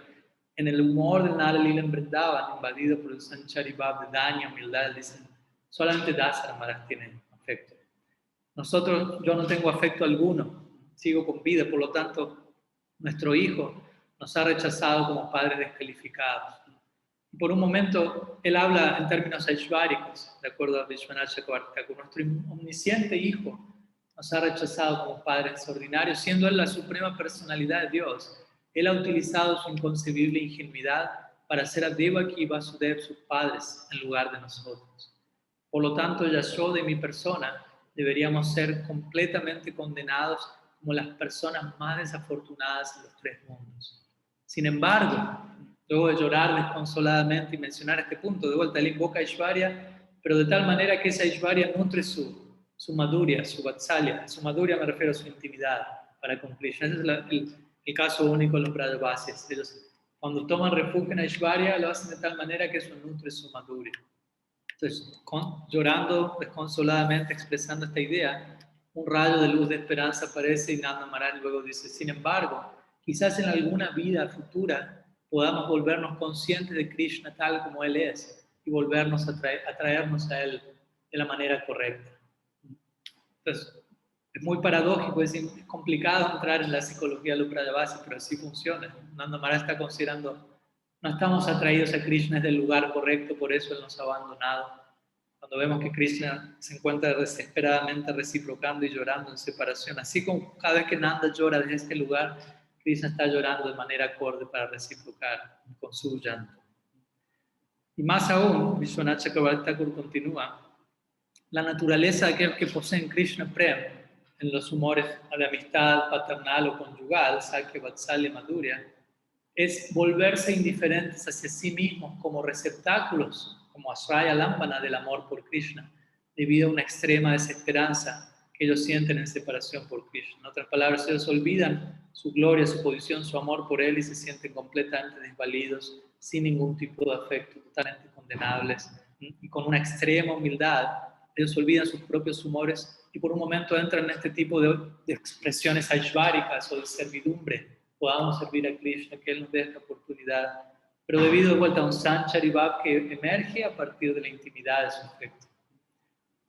en el humor del Nara Lila en Vrindavan, invadido por el Sanchari Bhav de daño, humildad, dicen, solamente Dasarath Maharaj tiene afecto. Nosotros, yo no tengo afecto alguno, sigo con vida, por lo tanto, nuestro hijo nos ha rechazado como padres descalificados. Y por un momento, él habla en términos aishváricos, de acuerdo a Vishwanath Chakravarti Thakur. Nuestro omnisciente hijo nos ha rechazado como padres extraordinarios, siendo él la suprema personalidad de Dios. Él ha utilizado su inconcebible ingenuidad para hacer a Devaki y Vasudev sus padres en lugar de nosotros. Por lo tanto, Yashoda y mi persona deberíamos ser completamente condenados como las personas más desafortunadas en los tres mundos. Sin embargo, luego de llorar desconsoladamente y mencionar este punto, de vuelta él invoca a Aishwarya, pero de tal manera que esa Aishwarya nutre su madhurya, su vatsalya. Su madhurya me refiero a su intimidad para con Krishna. Ese es el caso único de los Brajavasis. Ellos, cuando toman refugio en Aishwarya, lo hacen de tal manera que eso nutre su madhurya. Entonces, llorando desconsoladamente, expresando esta idea, un rayo de luz de esperanza aparece y Nanda Maharaj luego dice, sin embargo, quizás en alguna vida futura podamos volvernos conscientes de Krishna tal como Él es y volvernos a atraernos a Él de la manera correcta. Entonces, es muy paradójico, es complicado entrar en la psicología de los Brajavasis, pero así funciona. Nanda Maharaj está considerando, no estamos atraídos a Krishna desde el lugar correcto, por eso Él nos ha abandonado. Cuando vemos que Krishna se encuentra desesperadamente reciprocando y llorando en separación, así como cada vez que Nanda llora desde este lugar, Krishna está llorando de manera acorde para reciprocar con su llanto. Y más aún, Vishwanath Chakravarti Thakur continúa, la naturaleza de aquellos que poseen Krishna Prem en los humores de amistad paternal o conyugal, Sakya, Vatsalya, Madhurya, es volverse indiferentes hacia sí mismos como receptáculos, como Ashraya Lambana del amor por Krishna, debido a una extrema desesperanza que ellos sienten en separación por Krishna. En otras palabras, ellos olvidan su gloria, su posición, su amor por Él y se sienten completamente desvalidos, sin ningún tipo de afecto, totalmente condenables y con una extrema humildad. Ellos olvidan sus propios humores y por un momento entran en este tipo de expresiones aishváricas o de servidumbre. Podamos servir a Krishna, que Él nos dé esta oportunidad, pero debido de vuelta a un Sanchari Bhav que emerge a partir de la intimidad de su afecto.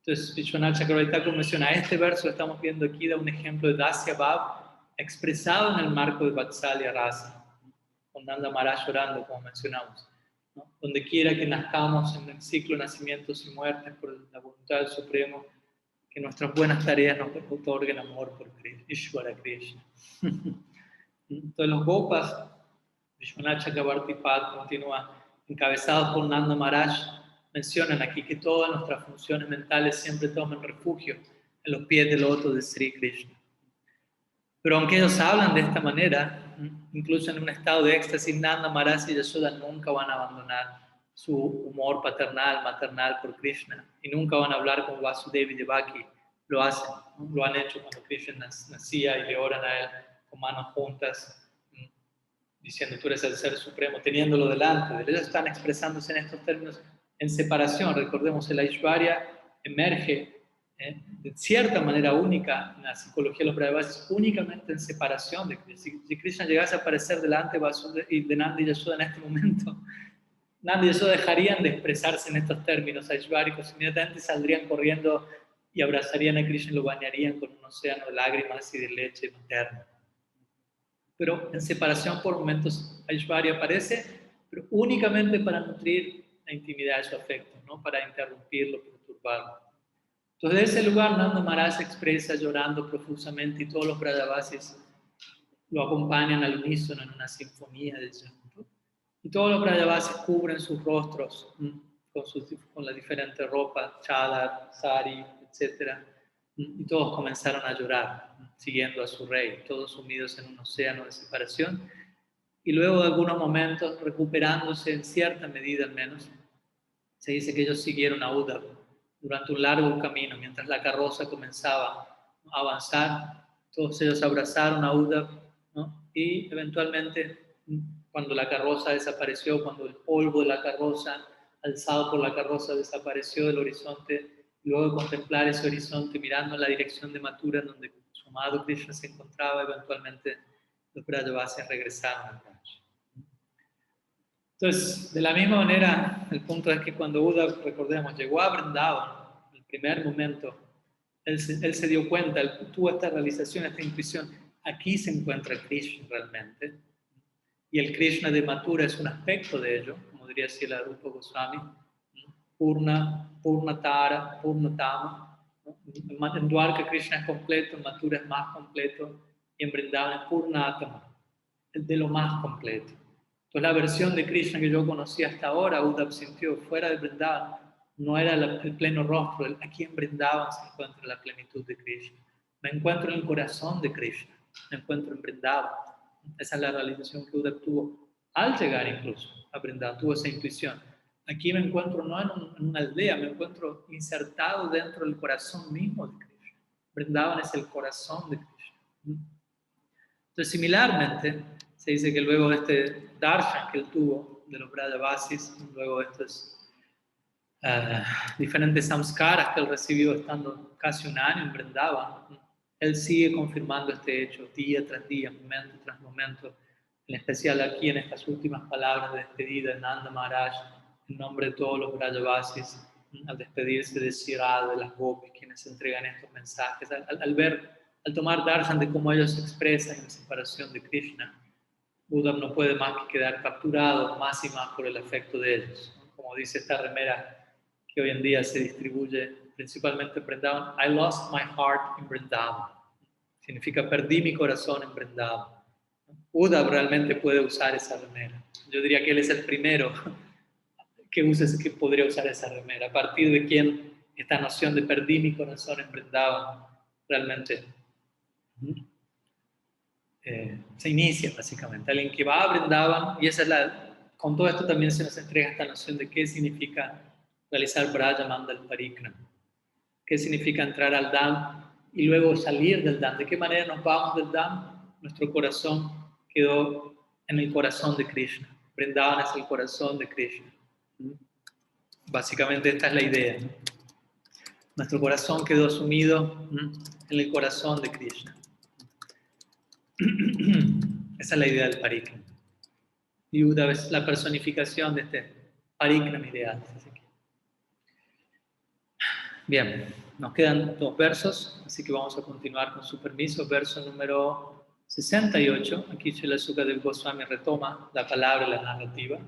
Entonces, Vishwanath Chakravarti Thakur menciona este verso, estamos viendo aquí, da un ejemplo de Dasya Bhav expresado en el marco de Vatsalya Rasa, con Nanda Maharaj llorando, como mencionamos. ¿No? Donde quiera que nazcamos en el ciclo de nacimientos y muertes por la voluntad del Supremo, que nuestras buenas tareas nos otorguen amor por Krishna, Ishvara Krishna. Entonces los Gopas, Vishwanath Chakravarti Pad continúa, encabezados por Nanda Maharaj, mencionan aquí que todas nuestras funciones mentales siempre toman refugio en los pies del loto de Sri Krishna. Pero aunque ellos hablan de esta manera, incluso en un estado de éxtasis, Nanda Maharaj y Yashoda nunca van a abandonar su humor paternal, maternal por Krishna, y nunca van a hablar con Vasudeva y Devaki. Lo hacen, ¿no? Lo han hecho cuando Krishna nacía y le oran a él con manos juntas, diciendo tú eres el Ser Supremo, teniéndolo delante de él. Ellos están expresándose en estos términos en separación. Recordemos, el Aishwarya emerge de cierta manera única en la psicología de los Brajavasis, únicamente en separación de Krishna. Si Krishna llegase a aparecer delante de Nanda y Yashoda en este momento, Nanda y Yashoda dejarían de expresarse en estos términos aishváricos, inmediatamente saldrían corriendo y abrazarían a Krishna y lo bañarían con un océano de lágrimas y de leche materna. Pero en separación por momentos Aishwarya aparece, pero únicamente para nutrir la intimidad de su afecto, no para interrumpirlo, perturbarlo. Entonces, de ese lugar, Nanda Maharaj se expresa llorando profusamente y todos los Brajavasis lo acompañan al unísono en una sinfonía de llanto. Y todos los Brajavasis cubren sus rostros con las diferentes ropas, chadar, sari, etc. Y todos comenzaron a llorar, siguiendo a su rey, todos sumidos en un océano de separación. Y luego de algunos momentos, recuperándose en cierta medida al menos, se dice que ellos siguieron a Uddhava durante un largo camino, mientras la carroza comenzaba a avanzar. Todos ellos abrazaron a Uddhava, ¿no? Y eventualmente, cuando la carroza desapareció, cuando el polvo de la carroza, alzado por la carroza, desapareció del horizonte, luego de contemplar ese horizonte, mirando en la dirección de Mathura, donde su amado Krishna se encontraba, eventualmente los Brajavasis regresaron al Braj. Entonces, de la misma manera, el punto es que cuando Uddhava, recordemos, llegó a Vrindavan, en el primer momento, él se dio cuenta, él tuvo esta realización, esta intuición, aquí se encuentra Krishna realmente, y el Krishna de Mathura es un aspecto de ello, como diría Srila Rupa Goswami, Purnatara, Purnatama, ¿no? En Dwarka Krishna es completo, en Mathura es más completo, y en Vrindavan es Purnatama, el de lo más completo. Entonces la versión de Krishna que yo conocía hasta ahora, Uddhava sintió fuera de Vrindavan, no era el pleno rostro. Aquí en Vrindavan se encuentra la plenitud de Krishna. Me encuentro en el corazón de Krishna, me encuentro en Vrindavan. Esa es la realización que Uddhava tuvo al llegar incluso a Vrindavan, tuvo esa intuición. Aquí me encuentro no en una aldea, me encuentro insertado dentro del corazón mismo de Krishna. Vrindavan es el corazón de Krishna. Entonces, similarmente, se dice que luego de este darshan que él tuvo de los Brajavasis, luego de estos diferentes samskaras que él recibió estando casi un año en Vrindavan, él sigue confirmando este hecho día tras día, momento tras momento, en especial aquí en estas últimas palabras de despedida de Nanda Maharaj, en nombre de todos los Brajavasis, al despedirse de Sirada, de las Gopis, quienes entregan estos mensajes, al tomar darshan de cómo ellos se expresan en separación de Krishna, Uddhava no puede más que quedar capturado más y más por el afecto de ellos. Como dice esta remera que hoy en día se distribuye principalmente en Vrindavan, I lost my heart in Vrindavan. Significa perdí mi corazón en Vrindavan. Uddhava realmente puede usar esa remera. Yo diría que él es el primero que podría usar esa remera. A partir de quien esta noción de perdí mi corazón en Vrindavan realmente se inicia básicamente. Alguien que va a Vrindavan, y esa es con todo esto también se nos entrega esta noción de qué significa realizar Braja Mandal Parikram, qué significa entrar al Dham y luego salir del Dham. ¿De qué manera nos vamos del Dham? Nuestro corazón quedó en el corazón de Krishna. Vrindavan es el corazón de Krishna. Básicamente esta es la idea. Nuestro corazón quedó sumido en el corazón de Krishna. Esa es la idea del Parikram. Y Uddhava es la personificación de este Parikram ideal. Bien, nos quedan 2 versos, así que vamos a continuar con su permiso. Verso número 68. Aquí Srila Sukadeva Goswami retoma la palabra y la narrativa.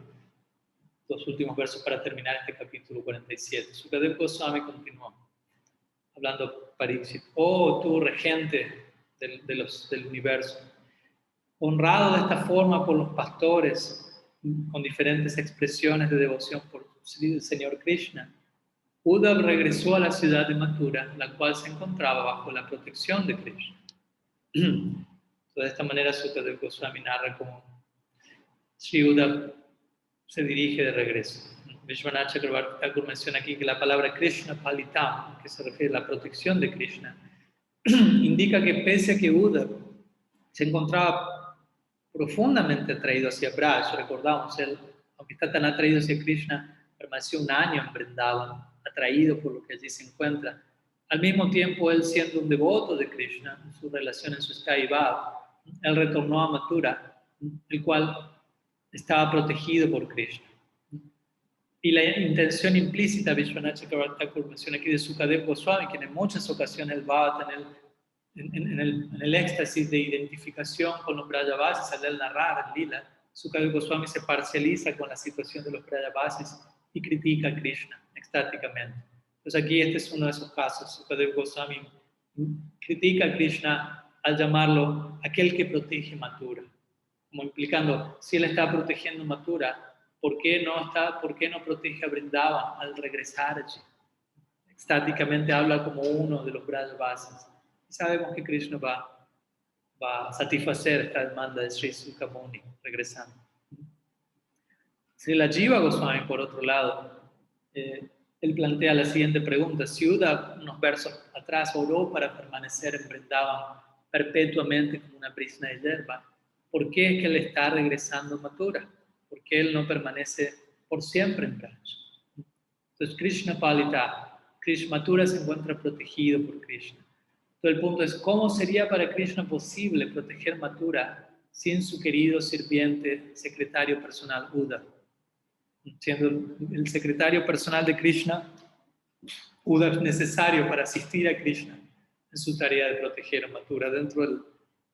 2 últimos versos para terminar este capítulo 47. Sukadeva Goswami continuó hablando Pariksit. Oh, tú regente del universo. Honrado de esta forma por los pastores, con diferentes expresiones de devoción por el Señor Krishna, Uddhava regresó a la ciudad de Mathura, la cual se encontraba bajo la protección de Krishna. De esta manera, Sukadeva Goswami narra cómo Sri Uddhava se dirige de regreso. Vishwanath Chakravarti Thakur menciona aquí que la palabra Krishna Palitam, que se refiere a la protección de Krishna, indica que pese a que Uddhava se encontraba profundamente atraído hacia Braj, recordamos, él, aunque está tan atraído hacia Krishna, permaneció un año en Vrindavan, atraído por lo que allí se encuentra. Al mismo tiempo, él siendo un devoto de Krishna, en su relación en su Sthai Bhav, él retornó a Mathura, el cual estaba protegido por Krishna. Y la intención implícita, Vishwanath Chakravarti Thakur menciona aquí de Sukadeva Goswami, que en muchas ocasiones él va a tener en el éxtasis de identificación con los Brajavasis, al narrar en Lila, Sukadeva Goswami se parcializa con la situación de los Brajavasis y critica a Krishna extáticamente. Entonces aquí este es uno de esos casos. Sukadeva Goswami critica a Krishna al llamarlo aquel que protege Mathura, como implicando, si él está protegiendo Mathura, ¿por qué no protege a Vrindavan al regresar allí? Extáticamente habla como uno de los Brajavasis. Sabemos que Krishna va a satisfacer esta demanda de Sri Sukhamuni, regresando. Srila Jiva Goswami, por otro lado, él plantea la siguiente pregunta. Si Uddhava, unos versos atrás, oró para permanecer en Vrindavan perpetuamente como una prisna de hierba, ¿por qué es que él está regresando a Mathura? ¿Por qué él no permanece por siempre en Braj? Entonces, Krishna Palita, Mathura se encuentra protegido por Krishna. Entonces, el punto es, ¿cómo sería para Krishna posible proteger Mathura sin su querido sirviente, secretario personal Uddhava? Siendo el secretario personal de Krishna, Uddhava es necesario para asistir a Krishna en su tarea de proteger a Mathura dentro del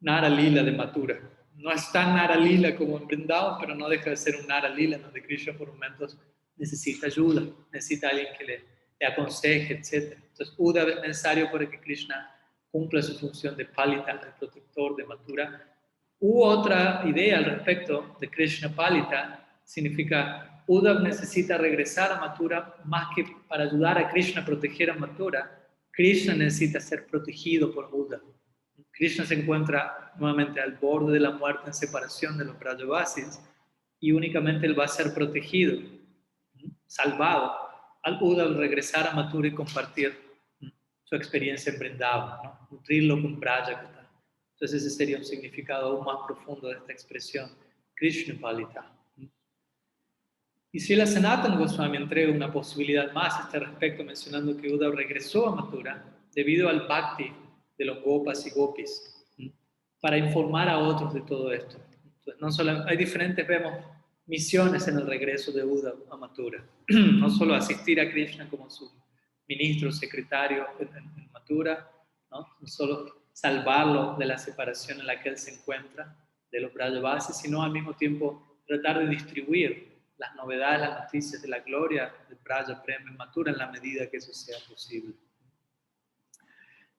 Nara Lila de Mathura. No es tan Nara Lila como en Vrindavan, pero no deja de ser un Nara Lila donde Krishna por momentos necesita ayuda, necesita alguien que le aconseje, etc. Entonces, Uddhava es necesario para que Krishna cumpla su función de Palita, el protector de Mathura. Otra idea al respecto de Krishna Palita, significa Uddhava necesita regresar a Mathura más que para ayudar a Krishna a proteger a Mathura. Krishna necesita ser protegido por Uddhava. Krishna se encuentra nuevamente al borde de la muerte en separación de los Brajavasis y únicamente él va a ser protegido, salvado, al Uddhava regresar a Mathura y compartir su experiencia en Vrindavan, ¿no? Nutrirlo con Brajakata. Entonces ese sería un significado aún más profundo de esta expresión, Krishna Palita. Y Srila Sanatana Goswami entrega una posibilidad más a este respecto, mencionando que Uddhava regresó a Mathura debido al bhakti de los gopas y gopis, para informar a otros de todo esto. Entonces, no solo, hay diferentes, vemos, misiones en el regreso de Uddhava a Mathura. No solo asistir a Krishna como su ministro, secretario en Mathura, ¿no? No solo salvarlo de la separación en la que él se encuentra de los Brajavasis, sino al mismo tiempo tratar de distribuir las novedades, las noticias de la gloria del Braja Prema en Mathura en la medida que eso sea posible.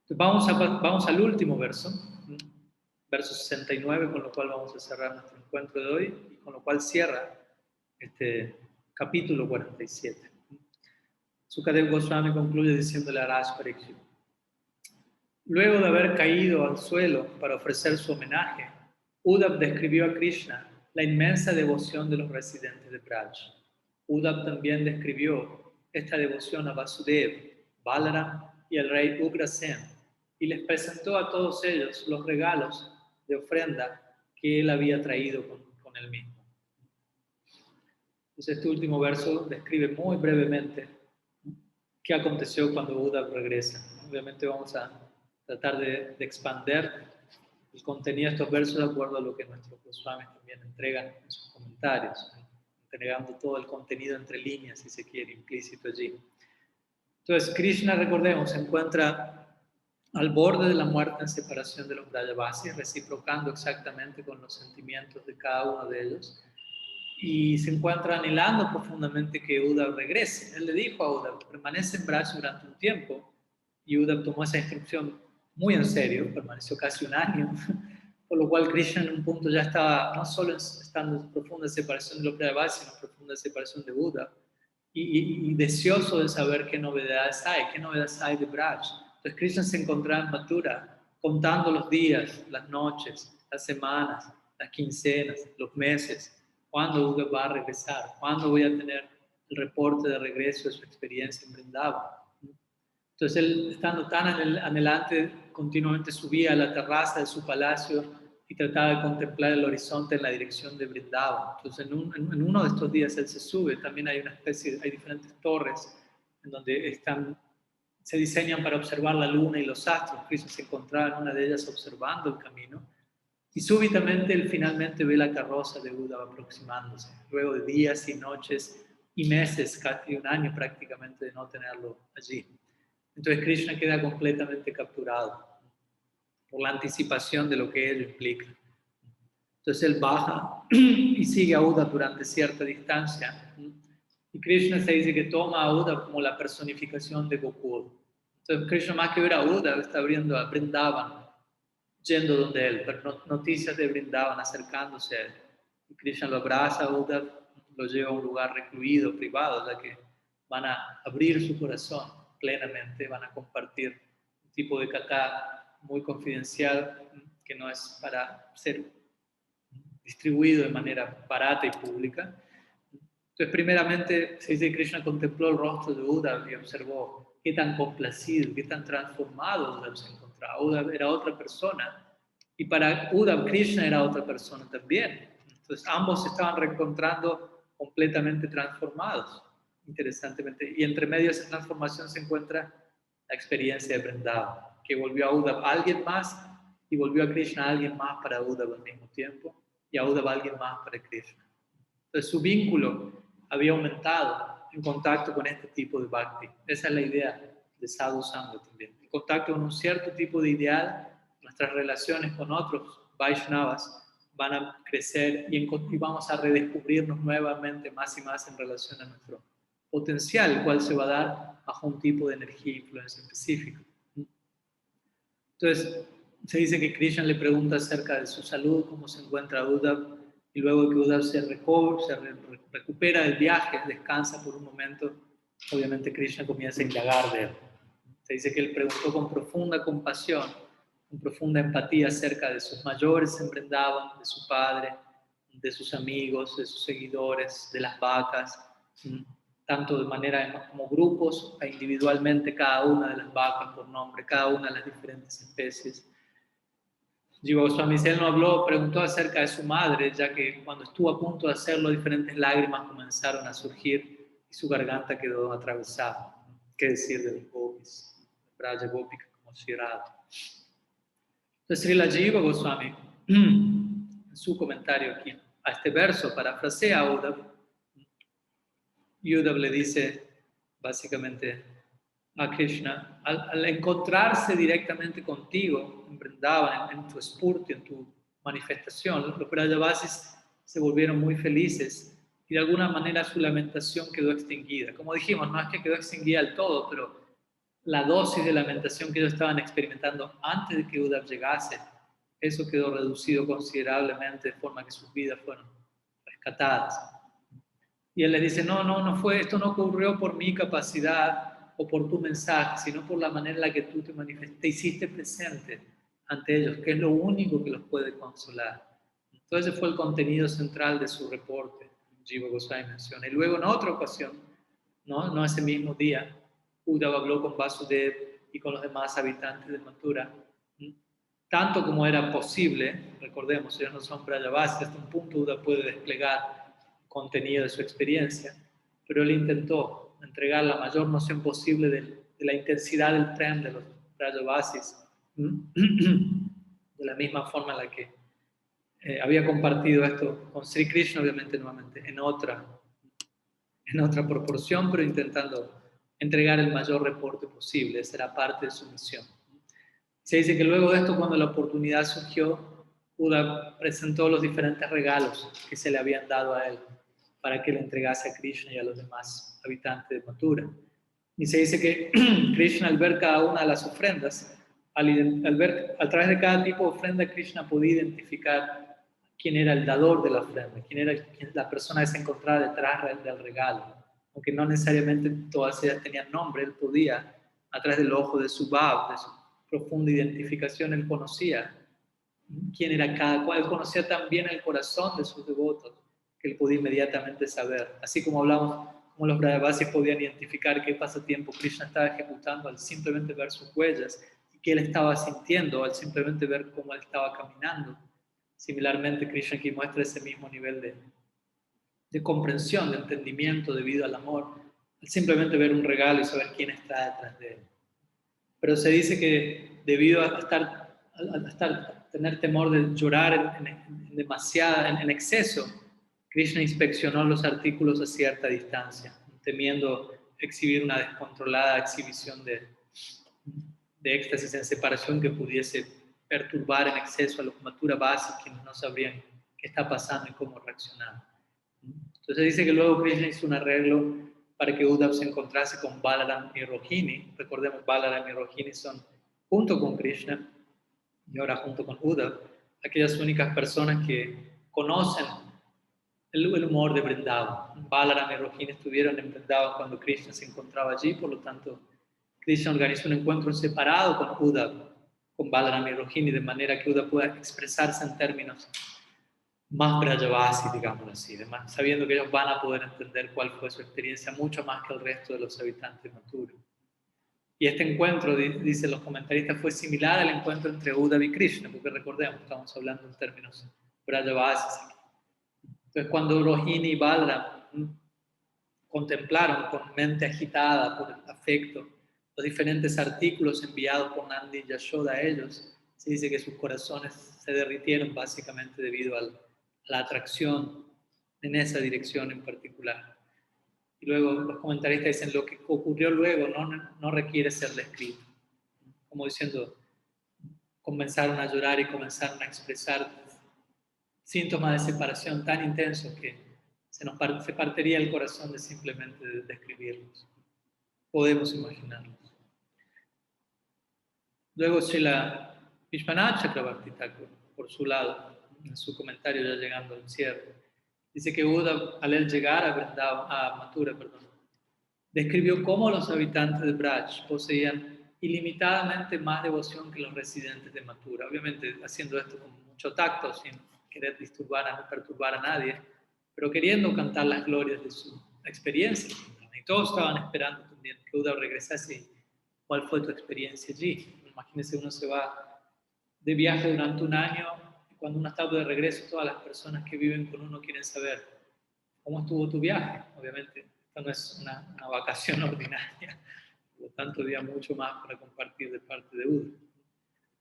Entonces vamos al último verso, verso 69, con lo cual vamos a cerrar nuestro encuentro de hoy y con lo cual cierra este capítulo 47. Sukadeva Goswami concluye diciéndole a Raj Parikshit: luego de haber caído al suelo para ofrecer su homenaje, Uddhava describió a Krishna la inmensa devoción de los residentes de Braj. Uddhava también describió esta devoción a Vasudeva, Balaram y el rey Ugrasen, y les presentó a todos ellos los regalos de ofrenda que él había traído con él mismo. Entonces este último verso describe muy brevemente qué aconteció cuando Uddhava regresa. Obviamente vamos a tratar de expander el contenido de estos versos de acuerdo a lo que nuestros Goswamis también entregan en sus comentarios, entregando todo el contenido entre líneas, si se quiere, implícito allí. Entonces, Krishna, recordemos, se encuentra al borde de la muerte en separación de los Brajavasis, reciprocando exactamente con los sentimientos de cada uno de ellos, y se encuentra anhelando profundamente que Uddhava regrese. Él le dijo a Uddhava: permanece en Braj durante un tiempo, y Uddhava tomó esa instrucción muy en serio, permaneció casi un año por lo cual Krishna en un punto ya estaba no solo estando en profunda separación de los Prabhupada, sino en profunda separación de Buda, y deseoso de saber qué novedades hay de Braj. Entonces Krishna se encontraba en Mathura, contando los días, las noches, las semanas, las quincenas, los meses, cuándo Buda va a regresar, cuándo voy a tener el reporte de regreso de su experiencia en Vrindavan. Entonces él, estando tan anhelante, continuamente subía a la terraza de su palacio y trataba de contemplar el horizonte en la dirección de Vrindavan. Entonces en uno de estos días él se sube, también hay hay diferentes torres en donde se diseñan para observar la luna y los astros. Krishna se encontraba en una de ellas observando el camino y súbitamente él finalmente ve la carroza de Buda aproximándose, luego de días y noches y meses, casi un año prácticamente de no tenerlo allí. Entonces Krishna queda completamente capturado por la anticipación de lo que ello implica. Entonces él baja y sigue a Buda durante cierta distancia. Y Krishna se dice que toma a Buda como la personificación de Gokul. Entonces Krishna, más que ver a Buda, está abriendo a Vrindavan, yendo donde él, pero noticias de Vrindavan acercándose a él. Y Krishna lo abraza a Buda, lo lleva a un lugar recluido, privado, ya que van a abrir su corazón plenamente, van a compartir un tipo de katha muy confidencial que no es para ser distribuido de manera barata y pública. Entonces, primeramente, se dice que Krishna contempló el rostro de Buda y observó qué tan complacido, qué tan transformado Buda se encontraba. Buda era otra persona y para Buda, Krishna era otra persona también. Entonces, ambos se estaban reencontrando completamente transformados, interesantemente. Y entre medio de esa transformación se encuentra la experiencia de Vrindavan, que volvió a Buda a alguien más y volvió a Krishna a alguien más para Buda al mismo tiempo y a Buda a alguien más para Krishna. Entonces, su vínculo había aumentado en contacto con este tipo de bhakti. Esa es la idea de sadhu sangha también. En contacto con un cierto tipo de ideal, nuestras relaciones con otros Vaishnavas van a crecer y vamos a redescubrirnos nuevamente más y más en relación a nuestro potencial, el cual se va a dar bajo un tipo de energía e influencia específica. Entonces, se dice que Krishna le pregunta acerca de su salud, cómo se encuentra Uddhav, y luego que Uddhav se recupera del viaje, descansa por un momento, obviamente Krishna comienza a indagar de él. Se dice que él preguntó con profunda compasión, con profunda empatía acerca de sus mayores en Vrindavan, de su padre, de sus amigos, de sus seguidores, de las vacas, tanto de manera como grupos e individualmente cada una de las vacas por nombre, cada una de las diferentes especies. Jiva Goswami él no habló, preguntó acerca de su madre, ya que cuando estuvo a punto de hacerlo, diferentes lágrimas comenzaron a surgir y su garganta quedó atravesada. ¿Qué decir de los gopis? Braja Gopika como Shirada. Entonces, Srila Jiva Goswami, en su comentario aquí a este verso, parafrasea a Uddhav. Y Uddhav le dice, básicamente, a Krishna, al encontrarse directamente contigo en Vrindavan, en tu espurti, en tu manifestación, los Brajavasis se volvieron muy felices y de alguna manera su lamentación quedó extinguida. Como dijimos, no es que quedó extinguida del todo, pero la dosis de lamentación que ellos estaban experimentando antes de que Uddhav llegase, eso quedó reducido considerablemente de forma que sus vidas fueron rescatadas. Y él le dice, esto no ocurrió por mi capacidad o por tu mensaje, sino por la manera en la que tú te hiciste presente ante ellos, que es lo único que los puede consolar. Entonces ese fue el contenido central de su reporte, Jiva Goswami menciona. Y luego en otra ocasión, no ese mismo día, Uddhava habló con Vasudev y con los demás habitantes de Mathura, tanto como era posible. Recordemos, ellos no son Brajavasis, hasta un punto Uddhava puede desplegar contenido de su experiencia, pero él intentó entregar la mayor noción posible de la intensidad del tren de los Brajavasis, de la misma forma en la que había compartido esto con Sri Krishna, obviamente nuevamente en otra proporción, pero intentando entregar el mayor reporte posible. Esa era parte de su misión. Se dice que luego de esto, cuando la oportunidad surgió, Buda presentó los diferentes regalos que se le habían dado a él para que le entregase a Krishna y a los demás habitantes de Mathura. Y se dice que Krishna, al ver cada una de las ofrendas, al ver, a través de cada tipo de ofrenda, Krishna podía identificar quién era el dador de la ofrenda, quién era la persona que se encontraba detrás del regalo. Aunque no necesariamente todas ellas tenían nombre, él podía, a través del ojo de su bhav, de su profunda identificación, él conocía quién era cada cual, él conocía también el corazón de sus devotos, que él podía inmediatamente saber. Así como hablamos, como los Brajavasis podían identificar qué pasatiempo Krishna estaba ejecutando al simplemente ver sus huellas, y qué él estaba sintiendo al simplemente ver cómo él estaba caminando. Similarmente, Krishna aquí muestra ese mismo nivel de comprensión, de entendimiento debido al amor, al simplemente ver un regalo y saber quién está detrás de él. Pero se dice que debido a tener temor de llorar en exceso, Krishna inspeccionó los artículos a cierta distancia, temiendo exhibir una descontrolada exhibición de éxtasis en separación que pudiese perturbar en exceso a los mathura básicos, quienes no sabrían qué está pasando y cómo reaccionar. Entonces dice que luego Krishna hizo un arreglo para que Uddhava se encontrase con Balaram y Rohini. Recordemos, Balaram y Rohini son, junto con Krishna, y ahora junto con Uddhava, aquellas únicas personas que conocen el humor de Vrindavan. Balaram y Rohini estuvieron en Vrindavan cuando Krishna se encontraba allí, por lo tanto, Krishna organizó un encuentro separado con Uddhava, con Balaram y Rohini, de manera que Uddhava pueda expresarse en términos más Brajavasi, digamos así, sabiendo que ellos van a poder entender cuál fue su experiencia mucho más que el resto de los habitantes de Mathura. Y este encuentro, dicen los comentaristas, fue similar al encuentro entre Uddhava y Krishna, porque recordemos, estamos hablando en términos Brajavasis. Entonces, cuando Rohini y Balaram contemplaron con mente agitada por el afecto los diferentes artículos enviados por Nandi y Yashoda a ellos, se dice que sus corazones se derritieron básicamente debido a la atracción en esa dirección en particular. Y luego los comentaristas dicen lo que ocurrió luego no requiere ser descrito. Como diciendo, comenzaron a llorar y comenzaron a expresar síntomas de separación tan intensos que se partiría el corazón de simplemente describirlos. Podemos imaginarlos. Luego Srila Vishwanath Chakravarti Thakur, por su lado, en su comentario ya llegando al cierre, dice que Uddhava, al él llegar a Mathura, describió cómo los habitantes de Braj poseían ilimitadamente más devoción que los residentes de Mathura. Obviamente haciendo esto con mucho tacto, sin querer perturbar a nadie, pero queriendo cantar las glorias de su experiencia. Y todos estaban esperando también que Uddhava regresase. ¿Cuál fue tu experiencia allí? Imagínense, uno se va de viaje durante un año y cuando uno está de regreso, todas las personas que viven con uno quieren saber cómo estuvo tu viaje. Obviamente, esto no es una vacación ordinaria, por lo tanto, había mucho más para compartir de parte de Uddhava.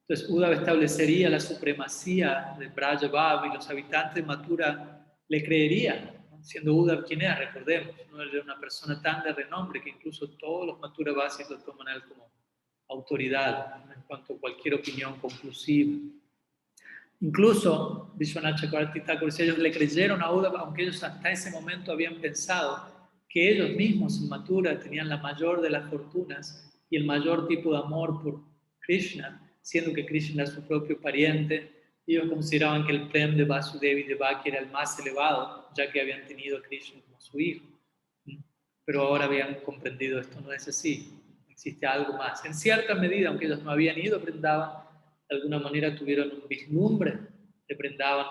Entonces, Uddhava establecería la supremacía de Brajabhav y los habitantes de Mathura le creerían, ¿no? Siendo Uddhava quien era, recordemos, ¿no? Él era una persona tan de renombre que incluso todos los Mathura Vasis lo toman a él como autoridad, ¿no? En cuanto a cualquier opinión conclusiva. Incluso Vishwanath Chakravarti Thakur, si ellos le creyeron a Uddhava, aunque ellos hasta ese momento habían pensado que ellos mismos en Mathura tenían la mayor de las fortunas y el mayor tipo de amor por Krishna, siendo que Krishna era su propio pariente, ellos consideraban que el prem de Vasudeva y Devaki era el más elevado, ya que habían tenido a Krishna como su hijo. Pero ahora habían comprendido esto no es así, existe algo más. En cierta medida, aunque ellos no habían ido a Vrindavan, de alguna manera tuvieron un vislumbre de Vrindavan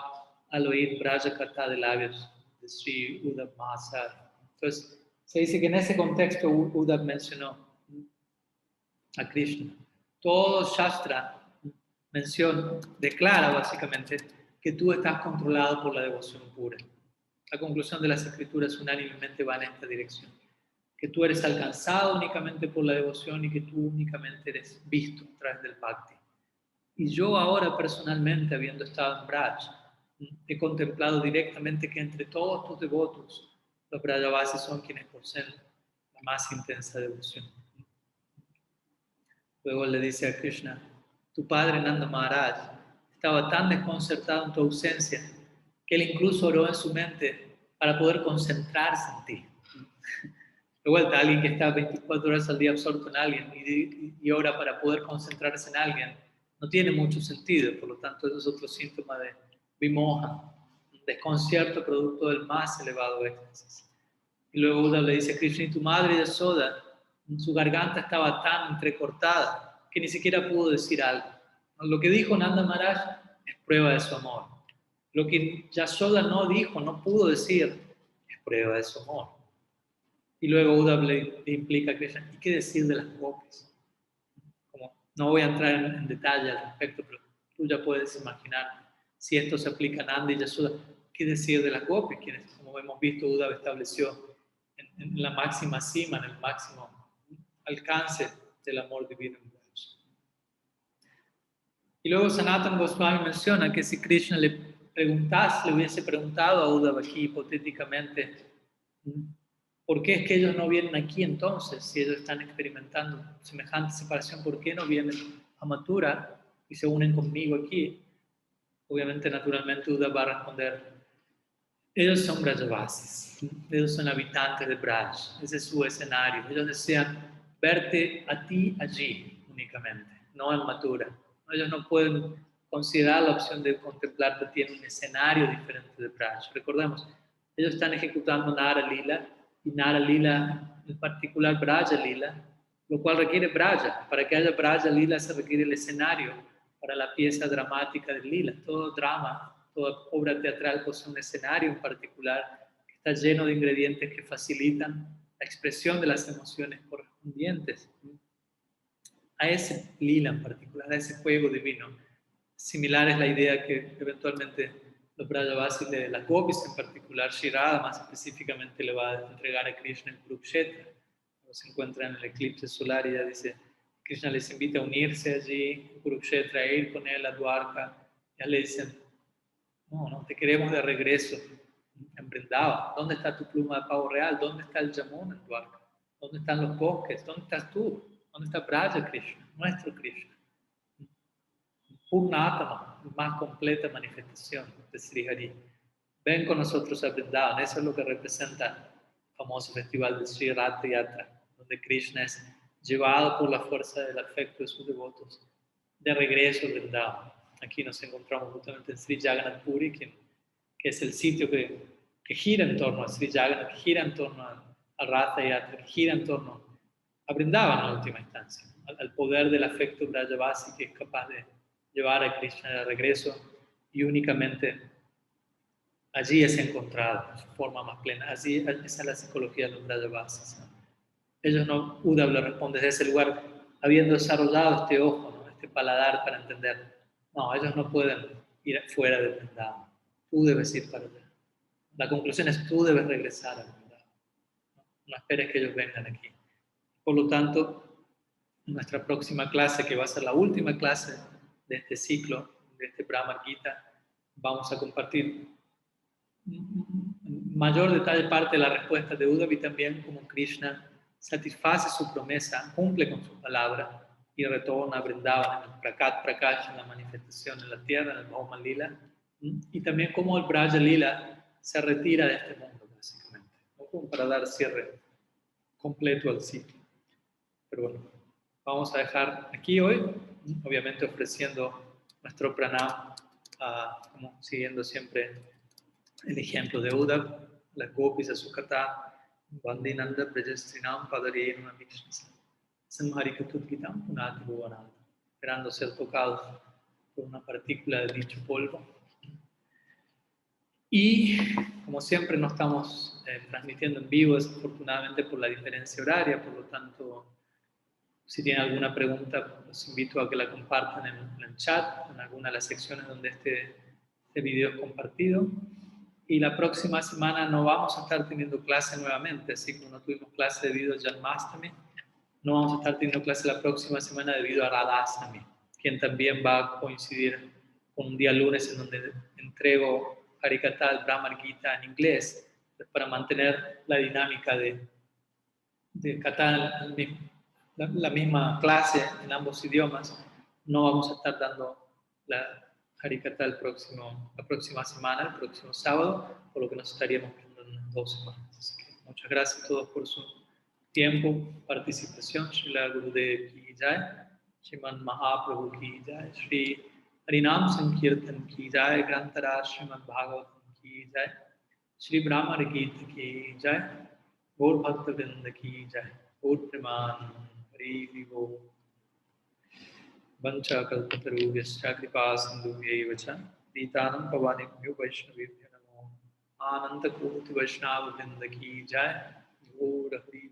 al oír Braja Katha de labios de Sri Uddhava Mahasaya. Entonces, se dice que en ese contexto Uddhava mencionó a Krishna. Todo Shastra declara básicamente que tú estás controlado por la devoción pura. La conclusión de las escrituras unánimemente va en esta dirección. Que tú eres alcanzado únicamente por la devoción y que tú únicamente eres visto a través del bhakti. Y yo ahora personalmente, habiendo estado en Braj, he contemplado directamente que entre todos tus devotos, los Brajavasis son quienes poseen la más intensa devoción. Luego le dice a Krishna, tu padre Nanda Maharaj estaba tan desconcertado en tu ausencia que él incluso oró en su mente para poder concentrarse en ti. De vuelta, alguien que está 24 horas al día absorto en alguien y ora para poder concentrarse en alguien, no tiene mucho sentido. Por lo tanto, eso es otro síntoma de vimoha, un desconcierto producto del más elevado éxtasis. Y luego Uddhava le dice a Krishna, y tu madre Yasoda, su garganta estaba tan entrecortada que ni siquiera pudo decir algo. Lo que dijo Nanda Maharaj es prueba de su amor. Lo que Yasoda no dijo, no pudo decir, es prueba de su amor. Y luego Uddhava le implica a Krishna, ¿y qué decir de las gopis? Como, no voy a entrar en detalle al respecto, pero tú ya puedes imaginar si esto se aplica a Nanda y Yasoda, ¿qué decir de las gopis? Quienes, como hemos visto, Uddhava estableció en la máxima cima, en el máximo alcance del amor divino en Dios. Y luego Sanatana Goswami menciona que si Krishna le hubiese preguntado a Uddhava aquí hipotéticamente, ¿por qué es que ellos no vienen aquí entonces? Si ellos están experimentando semejante separación, ¿por qué no vienen a Mathura y se unen conmigo aquí? Obviamente, naturalmente, Uddhava va a responder, ellos son Brajavasis, ellos son habitantes de Braj, ese es su escenario. Ellos desean verte a ti allí únicamente, no en Mathura. Ellos no pueden considerar la opción de contemplarte a ti en un escenario diferente de Braj. Recordemos, ellos están ejecutando Nara Lila, y Nara Lila, en particular Braja Lila, lo cual requiere Braja. Para que haya Braja Lila se requiere el escenario para la pieza dramática de Lila. Todo drama, toda obra teatral posee un escenario en particular que está lleno de ingredientes que facilitan la expresión de las emociones correspondientes a ese lila en particular, a ese juego divino. Similar es la idea que eventualmente los Brajavasis de las gopis en particular, Shri Radha más específicamente le va a entregar a Krishna en Kurukshetra. Cuando se encuentra en el eclipse solar y ella dice, Krishna les invita a unirse allí en Kurukshetra e ir con él a Dwarka. Ya le dicen, no, te queremos de regreso en Vrindavan. ¿Dónde está tu pluma de pavo real? ¿Dónde está el Yamuna en Dwarka? ¿Dónde están los bosques? ¿Dónde estás tú? ¿Dónde está Braja Krishna? Nuestro Krishna. Purna Atma, más completa manifestación de Sri Hari. Ven con nosotros a Vrindavan. Eso es lo que representa el famoso festival de Sri Ratha Yatra, donde Krishna es llevado por la fuerza del afecto de sus devotos de regreso a Vrindavan. Aquí nos encontramos justamente en Sri Jagannath Puri, que es el sitio que gira en torno a Sri Jagannath, que gira en torno a Ratha Yatra, que gira en torno a Vrindavan en última instancia, al poder del afecto Brajavasi que es capaz de llevar a Krishna de regreso y únicamente allí es encontrado su forma más plena. Así, esa es la psicología de los Brajavasis. Ellos no, Uddhava le responde desde ese lugar, habiendo desarrollado este ojo, ¿no? Este paladar para entender. No, ellos no pueden ir fuera del Vrindavan. Tú debes ir para allá. La conclusión es tú debes regresar al Vrindavan. No esperes que ellos vengan aquí. Por lo tanto, en nuestra próxima clase, que va a ser la última clase de este ciclo, de este Brahma Gita, vamos a compartir en mayor detalle parte de la respuesta de Uddhava y también cómo Krishna satisface su promesa, cumple con su palabra y retorna a Vrindavan en el Prakat Prakash, en la manifestación en la tierra, en el Bhauman Lila, y también cómo el Braja Lila se retira de este mundo, básicamente, ¿no? Como para dar cierre completo al ciclo. Pero bueno, vamos a dejar aquí hoy, obviamente ofreciendo nuestro pranam, como siguiendo siempre el ejemplo de Uddhava, las gopis a su kata, Vandinanda Prajastrinam Padarena Vikshnas, Samharikatutgitam Punati Bhuvananda, esperando ser tocados por una partícula de dicho polvo. Y como siempre no estamos transmitiendo en vivo, desafortunadamente por la diferencia horaria, por lo tanto, si tienen alguna pregunta, los invito a que la compartan en el chat, en alguna de las secciones donde este video es compartido. Y la próxima semana no vamos a estar teniendo clase nuevamente, así como no tuvimos clase debido a Janmastami, no vamos a estar teniendo clase la próxima semana debido a Radhastami, quien también va a coincidir con un día lunes en donde entrego Harikatha, el Brahma Gita en inglés, para mantener la dinámica de Katha, la misma clase en ambos idiomas. No vamos a estar dando la Harikatha la próxima semana, el próximo sábado, por lo que nos estaríamos viendo en 2 semanas. Así que muchas gracias a todos por su tiempo, participación. Srila Gurudev की जय, श्रीमन महाप्रभु की जय, श्री हरिनाम संकीर्तन की जय, ग्रंथराज श्रीमद भागवतम की जय, श्री ब्राह्मण गीत की जय, गौर भक्त वृंद की जय, गौर प्रमान हरि विभो। वंचा कल्पतरुभ्यश्च कृपा सिन्धुभ्यैव च पतितानां पावनेभ्यो वैष्णवेभ्यो नमो। आनंद कोटि वैष्णव वृंद की जय, गौर हरि